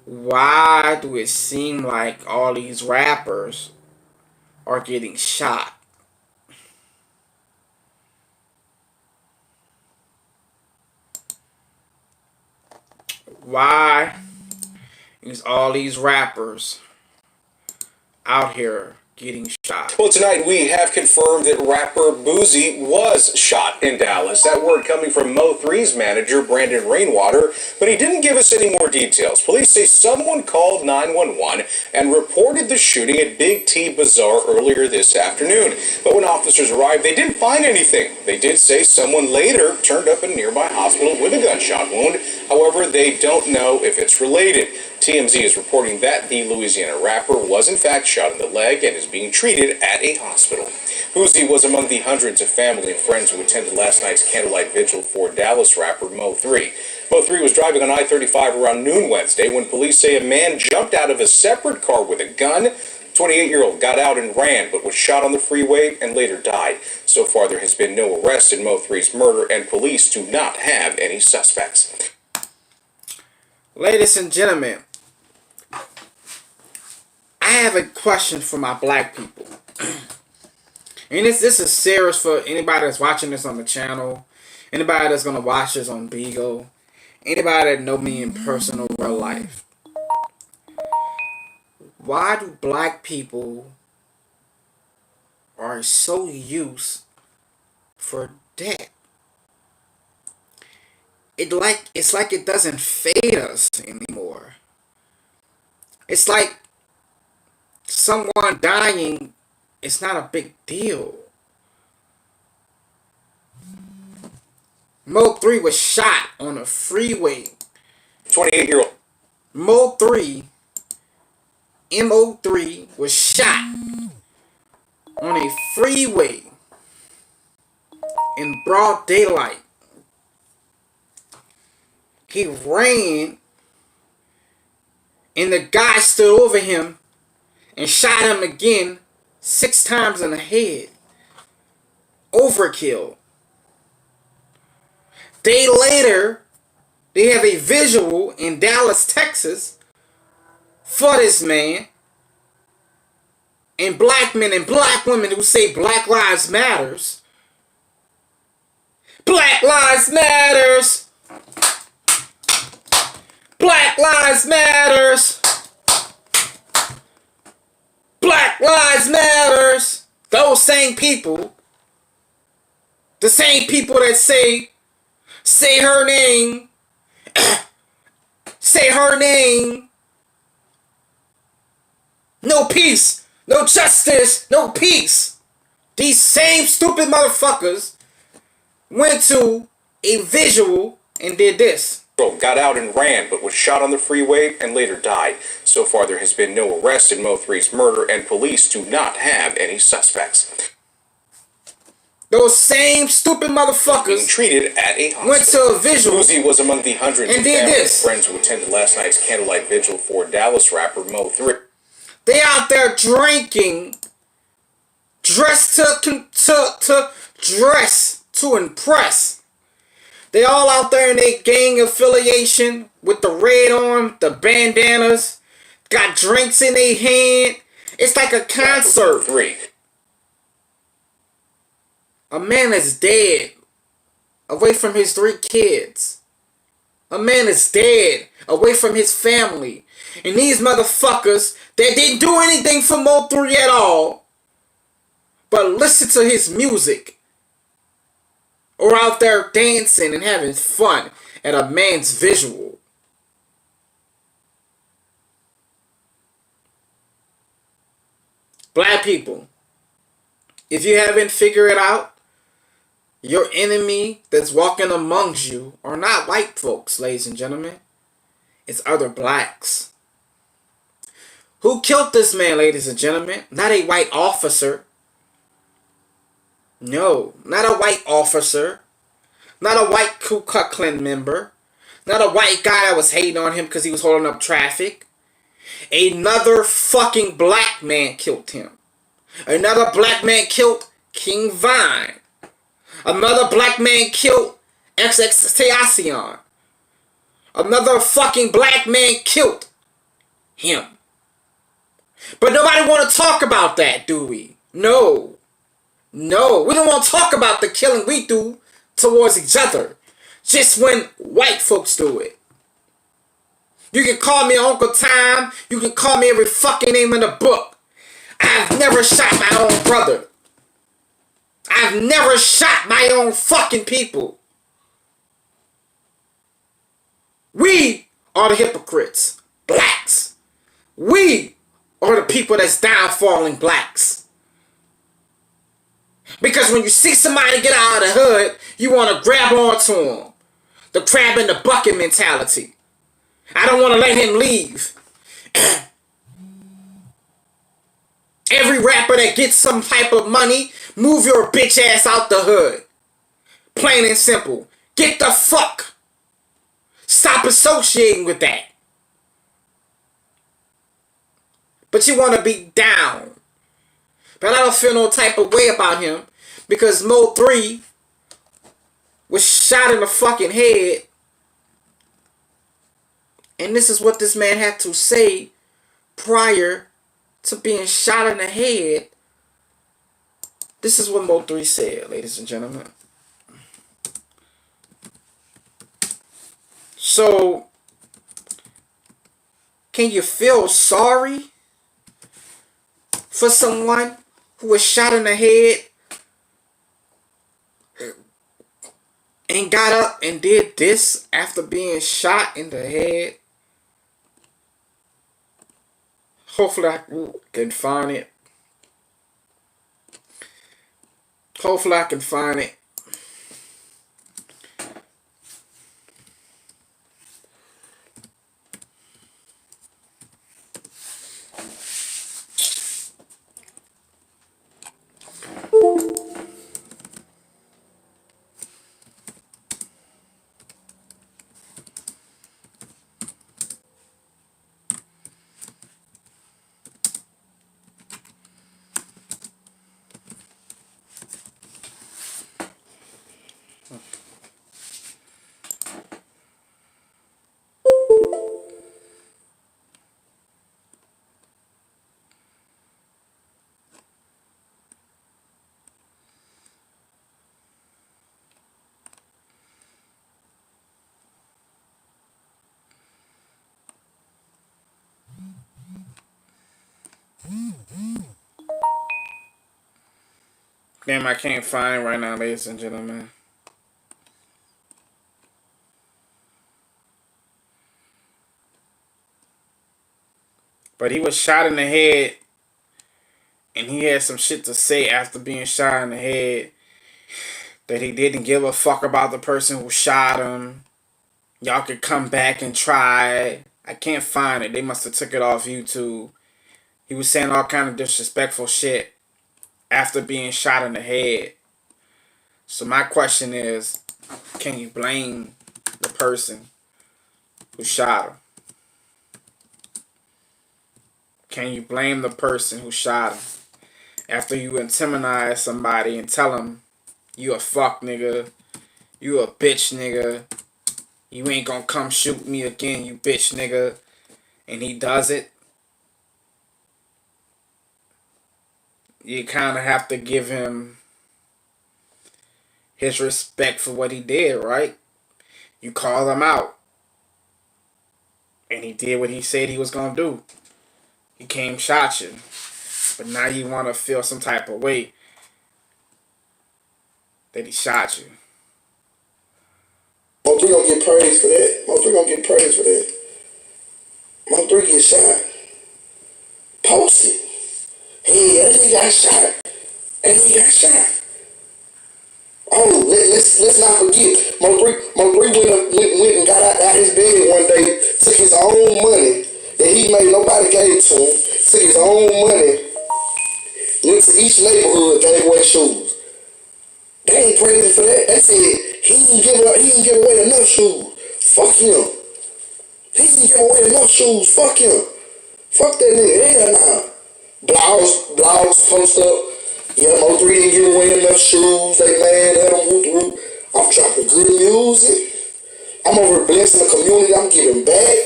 why do it seem like all these rappers are getting shot? Why is all these rappers out here getting shot? Well, tonight we have confirmed that rapper Boosie was shot in Dallas. That word coming from Mo3's manager, Brandon Rainwater, but he didn't give us any more details. Police say someone called 911 and reported the shooting at Big T Bazaar earlier this afternoon. But when officers arrived, they didn't find anything. They did say someone later turned up in a nearby hospital with a gunshot wound. However, they don't know if it's related. TMZ is reporting that the Louisiana rapper was in fact shot in the leg and is being treated at a hospital. Boosie was among the hundreds of family and friends who attended last night's candlelight vigil for Dallas rapper Mo3. Mo3 was driving on I-35 around noon Wednesday when police say a man jumped out of a separate car with a gun. The 28-year-old got out and ran, but was shot on the freeway and later died. So far, there has been no arrest in Mo3's murder, and police do not have any suspects. Ladies and gentlemen, I have a question for my black people. And this is serious for anybody that's watching this on the channel, anybody that's going to watch this on Beagle, anybody that know me in personal real life. Why do black people are so used for death? It's like it doesn't fade us anymore. It's like someone dying, it's not a big deal. Mo3 was shot on a freeway. 28-year-old. Mo3 was shot on a freeway in broad daylight. He ran, and the guy stood over him and shot him again 6 times in the head. Overkill. Day later, they have a visual in Dallas, Texas for this man. And black men and black women who say Black Lives Matters. Black Lives Matters. Black Lives Matters. Black Lives Matters. Those same people, the same people that say her name, say her name. No peace, no justice, no peace. These same stupid motherfuckers went to a visual and did this. Got out and ran, but was shot on the freeway and later died. So far, there has been no arrest in Mo3's murder, and police do not have any suspects. Those same stupid motherfuckers being treated at a hospital. Went to a visual. Boosie was among the hundreds and of did family and this. friends who attended last night's candlelight vigil for Dallas rapper Mo3. They out there drinking, dressed to dress to impress. They all out there in their gang affiliation with the red on, the bandanas, got drinks in their hand. It's like a concert. A man is dead, away from his 3 kids. A man is dead, away from his family. And these motherfuckers, they didn't do anything for Mo3 at all, but listen to his music. Or out there dancing and having fun at a man's visual. Black people, if you haven't figured it out, your enemy that's walking amongst you are not white folks, ladies and gentlemen. It's other blacks. Who killed this man, ladies and gentlemen? Not a white officer. No, not a white officer. Not a white Ku Klux Klan member. Not a white guy that was hating on him because he was holding up traffic. Another fucking black man killed him. Another black man killed King Vine. Another black man killed XXXTentacion. Another fucking black man killed him. But nobody want to talk about that, do we? No. No, we don't want to talk about the killing we do towards each other. Just when white folks do it. You can call me Uncle Tom. You can call me every fucking name in the book. I've never shot my own brother. I've never shot my own fucking people. We are the hypocrites. Blacks. We are the people that's downfalling blacks. Because when you see somebody get out of the hood, you want to grab onto them. The crab in the bucket mentality. I don't want to let him leave. Every rapper that gets some type of money, move your bitch ass out the hood. Plain and simple. Get the fuck. Stop associating with that. But you want to be down. But I don't feel no type of way about him because Mo3 was shot in the fucking head. And this is what this man had to say prior to being shot in the head. This is what Mo3 said, ladies and gentlemen. So, can you feel sorry for someone who was shot in the head and got up and did this after being shot in the head? Hopefully I can find it. Hopefully I can find it. Damn, I can't find it right now, ladies and gentlemen. But he was shot in the head, and he had some shit to say after being shot in the head, that he didn't give a fuck about the person who shot him. Y'all could come back and try it. I can't find it. They must have took it off YouTube. He was saying all kind of disrespectful shit after being shot in the head. So my question is, can you blame the person who shot him? Can you blame the person who shot him? After you intimidate somebody and tell them, you a fuck nigga, you a bitch nigga, you ain't gonna come shoot me again, you bitch nigga, and he does it, you kind of have to give him his respect for what he did, right? You call him out, and he did what he said he was gonna do. He came, shot you, but now you want to feel some type of way that he shot you. Mo3 gonna get praised for that. Mo3 gonna get praised for that. Mo3 get shot. Post it. Hey, that nigga got shot. That nigga got shot. Oh, let's not forget. Mo3 went and got out his bed one day, took his own money that he made, nobody gave to him, took his own money, went to each neighborhood, gave away shoes. They ain't praising for that. They said he didn't give away enough shoes. Fuck him. He didn't give away enough shoes. Fuck him. Fuck that nigga. Hell nah. Blogs post up. Yeah, Mo3 didn't give away enough shoes. They mad at him. Whoop. I'm dropping good music. I'm over blessing the community. I'm giving back.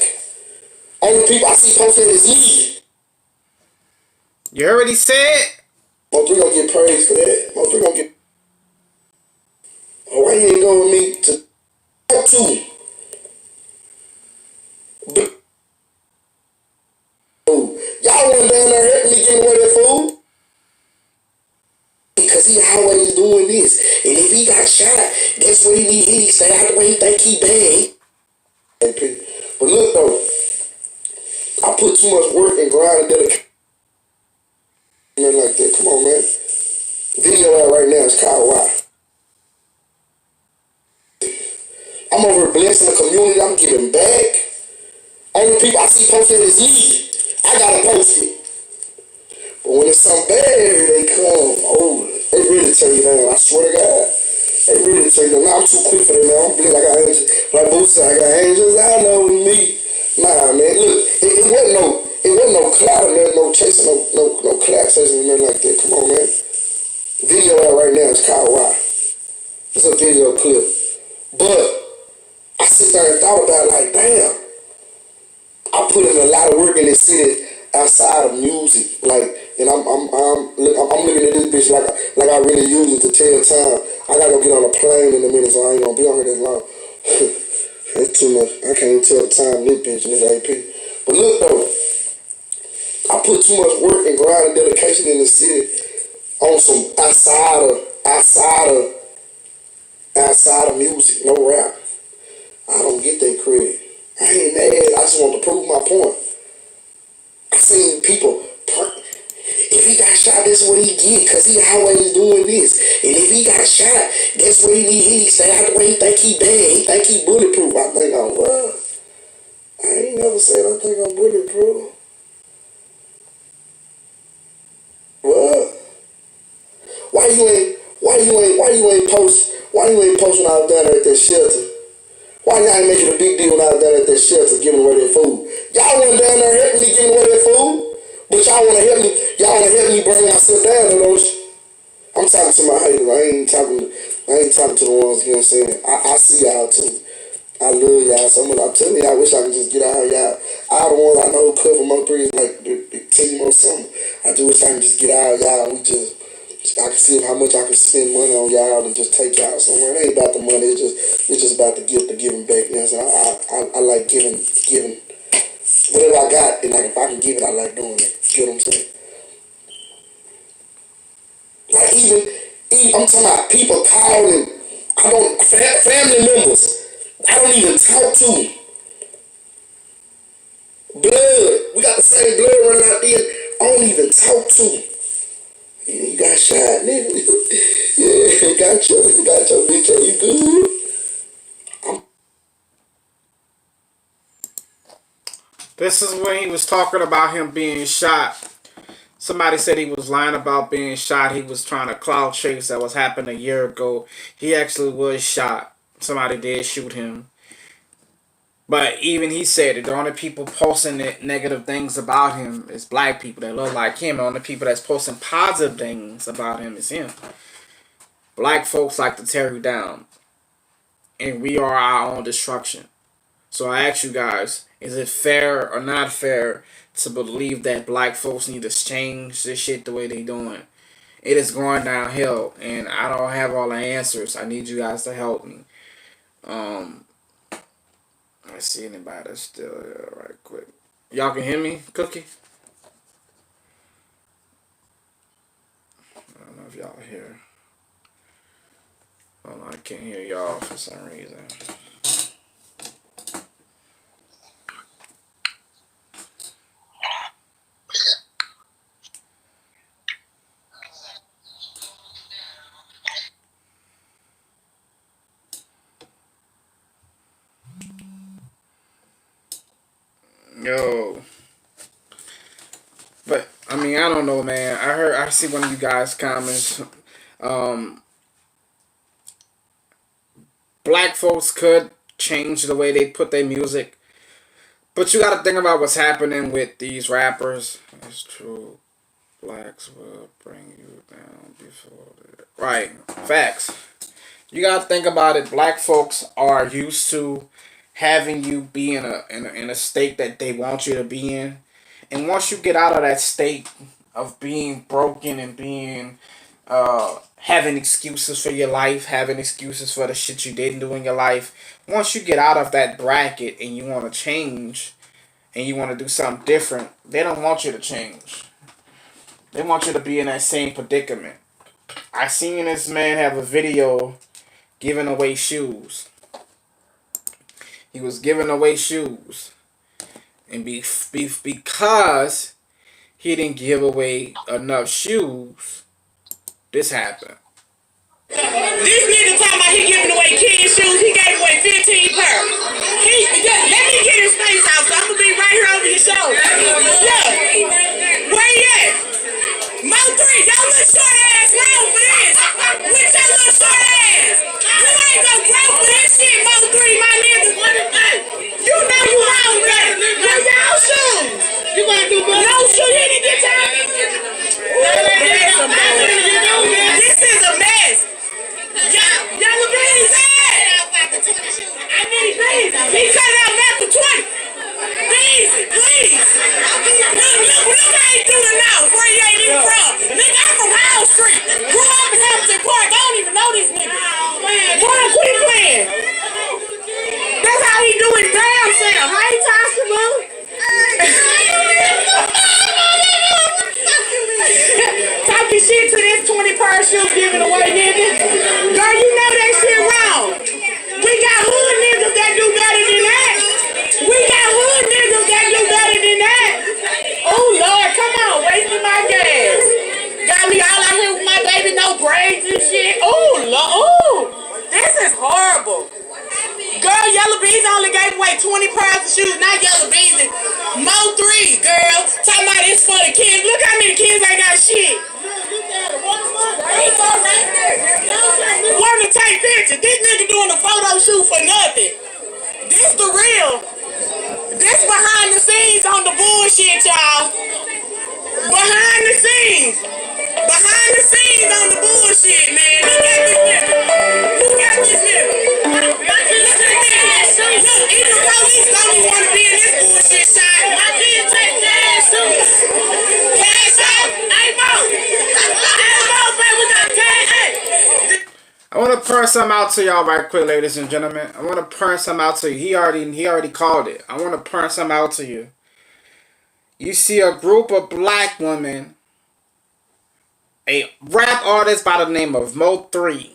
Only people I see posting is me. You already said? Mo3 gonna get praised for that. Mo3 gonna get. Oh, why you ain't go with me to talk to him? Y'all went down there helping me give away that food? Because he always doing this. And if he got shot, that's what he need. He stay out the way he think he bad. But look though, I put too much work and grind and dedication. Like that. Come on, man. Video out right now is called Why. I'm over blessing the community. I'm giving back. Only people I see posting is me. I gotta post it. But when it's something bad, they come. Oh, they really turn you down. I swear to God. They really turn you down. I'm too quick for them, man. I'm big. I got angels. Like Boots said, I got angels. I know me. Nah, man. Look, it wasn't no cloud, no chasing, no clap chasing, nothing like that. Come on, man. Video out right now. It's called Why. It's a video clip. But I sit there and thought about like, damn, I put in a lot of work in this city outside of music, like, and I'm looking at this bitch like I really use it to tell time. I gotta go get on a plane in a minute, so I ain't gonna be on here that long. That's too much. I can't even tell the time this bitch in this AP. But look though, I put too much work and grind and dedication in the city on some outside of music, no rap. I don't get that credit. I ain't mad. I just want to prove my point. I seen people, if he got shot, that's what he get, because he always doing this. And if he got shot, that's what he need. He stay out the way he think he bad. He think he bulletproof. I think I'm what? I ain't never said I think I'm bulletproof. What? Why you ain't post when I was down there at that shelter? Why y'all ain't making a big deal when I was down at that shelter giving away that food? Y'all went down there helping me giving away that food, but y'all wanna help me bring myself down to those. I'm talking to my haters. I ain't talking to the ones, you know what I'm saying? I see y'all too. I love y'all so much. I'm telling you, I wish I could just get out of y'all. All the ones I know cover Mo3 is like the team or something. I just wish I could just get out of y'all. I can see how much I can spend money on y'all and just take y'all somewhere. It ain't about the money. It's just about the gift of giving back. You know what I'm saying? I like giving. Whatever I got, and like if I can give it, I like doing it. You know what I'm saying? Like I'm talking about people calling. Family members. I don't even talk to. Blood. We got the same blood running out there. I don't even talk to. Yeah, you got shot, nigga. Yeah, got your bitch. Are you good? This is when he was talking about him being shot. Somebody said he was lying about being shot. He was trying to cloud chase that was happening a year ago. He actually was shot. Somebody did shoot him. But even he said it. The only people posting negative things about him is black people that look like him. The only people that's posting positive things about him is him. Black folks like to tear you down. And we are our own destruction. So I ask you guys, is it fair or not fair to believe that black folks need to change this shit the way they doing? It is going downhill, and I don't have all the answers. I need you guys to help me. I see anybody that's still here right quick. Y'all can hear me, Cookie? I don't know if y'all hear. Oh no, I can't hear y'all for some reason. Yo. But I mean, I don't know, man. I see one of you guys' comments. Black folks could change the way they put their music, but you got to think about what's happening with these rappers. It's true. Blacks will bring you down before right. Facts. You got to think about it. Black folks are used to having you be in a state that they want you to be in. And once you get out of that state of being broken and being having excuses for your life, having excuses for the shit you didn't do in your life, once you get out of that bracket and you want to change and you want to do something different, they don't want you to change. They want you to be in that same predicament. I seen this man have a video giving away shoes. He was giving away shoes. And because he didn't give away enough shoes, this happened. This nigga talking about he giving away kids shoes. He gave away 15 pair. Let me get his face out, so I'm gonna be right here over your shoulder. Look, where he at? Mo 3, your little short ass wrong for this. With your little short ass. You ain't gonna grow for this shit, Mo 3, my nigga. You know you wrong, man. Where y'all shoes? You gonna do good? No shoes, you didn't get y'all. This is a mess. Yellow Brees at? I need Brees. He cut it out after 20. Brees, please. Look how he doing now. Where he ain't even from. Nigga, I'm from Wall Street. Grew up in Hamilton Park. I don't even know this nigga. Boy, quit playing. That's how he do his damn self. How he talks to me? Talking shit to this 20 pair of shoes giving away, nigga. Girl, you know that shit wrong. We got hood niggas that do better than that. We got hood niggas that do better than that. Oh, Lord, come on, wasting my gas. Got me all out here with my baby, no braids and shit. Oh, Lord, oh, this is horrible. Girl, Yellow Bees only gave away 20 pairs of shoes, not Yellow Bees. Mo 3, girl. Talking about this for the kids. Look how many kids ain't got shit. Want to take pictures. This nigga doing a photo shoot for nothing. This the real. This behind the scenes on the bullshit, y'all. Behind the scenes. Behind the scenes on the bullshit, man. Look at this nigga. Look at this nigga. Look, even the police don't even want to be in this bullshit shot. My kids take cash shoes. Cash out. Hey, Mo. Hey, Mo, baby, we got cash. Hey. I want to point something out to y'all right quick, ladies and gentlemen. I want to point something out to you. He already called it. I want to point something out to you. You see a group of black women A rap artist by the name of Mo3.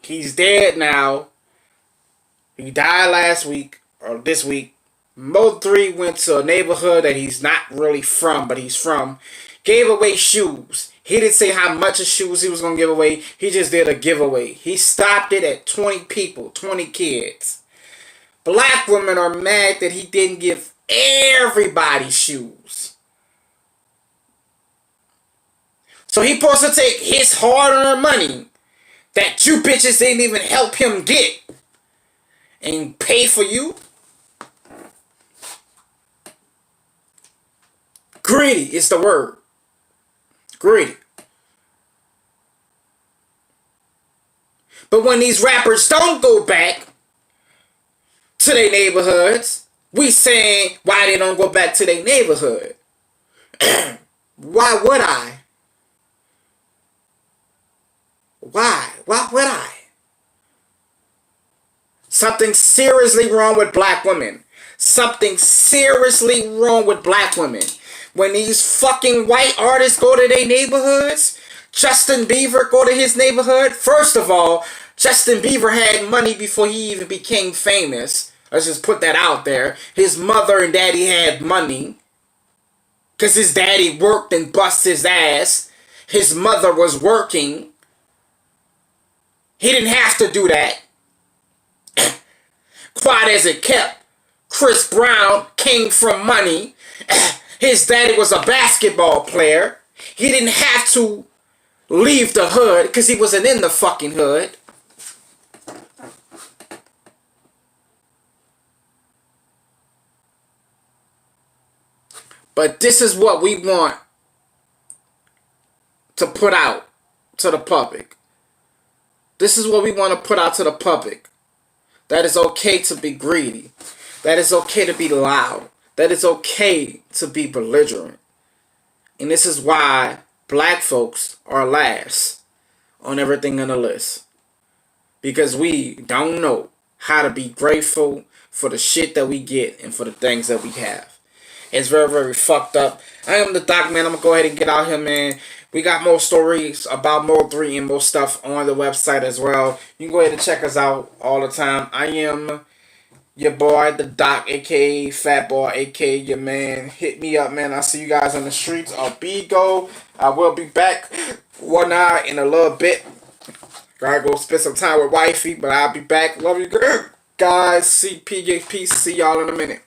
He's dead now. He died last week or this week. Mo3 went to a neighborhood that he's not really from, but he's from. Gave away shoes. He didn't say how much of shoes he was going to give away. He just did a giveaway. He stopped it at 20 people, 20 kids. Black women are mad that he didn't give everybody shoes. So he supposed to take his hard-earned money that you bitches didn't even help him get and pay for you? Greedy is the word. Greedy. But when these rappers don't go back to their neighborhoods, we saying why they don't go back to their neighborhood. Why would I? Why? Why would I? Something seriously wrong with black women. Something seriously wrong with black women. When these fucking white artists go to their neighborhoods, Justin Bieber go to his neighborhood. First of all, Justin Bieber had money before he even became famous. Let's just put that out there. His mother and daddy had money because his daddy worked and bust his ass. His mother was working. He didn't have to do that. Quiet as it kept, Chris Brown came from money. His daddy was a basketball player. He didn't have to leave the hood because he wasn't in the fucking hood. But this is what we want to put out to the public. This is what we want to put out to the public. That it's okay to be greedy. That it's okay to be loud. That it's okay to be belligerent. And this is why black folks are last on everything on the list. Because we don't know how to be grateful for the shit that we get and for the things that we have. It's very, very fucked up. I am the Doc, man. I'm going to go ahead and get out here, man. We got more stories about Mo3 and more stuff on the website as well. You can go ahead and check us out all the time. I am your boy, the Doc, a.k.a. Fat Boy, a.k.a. your man. Hit me up, man. I'll see you guys on the streets of Bigo. I will be back 1 hour in a little bit. Gotta go spend some time with wifey, but I'll be back. Love you guys. See y'all in a minute.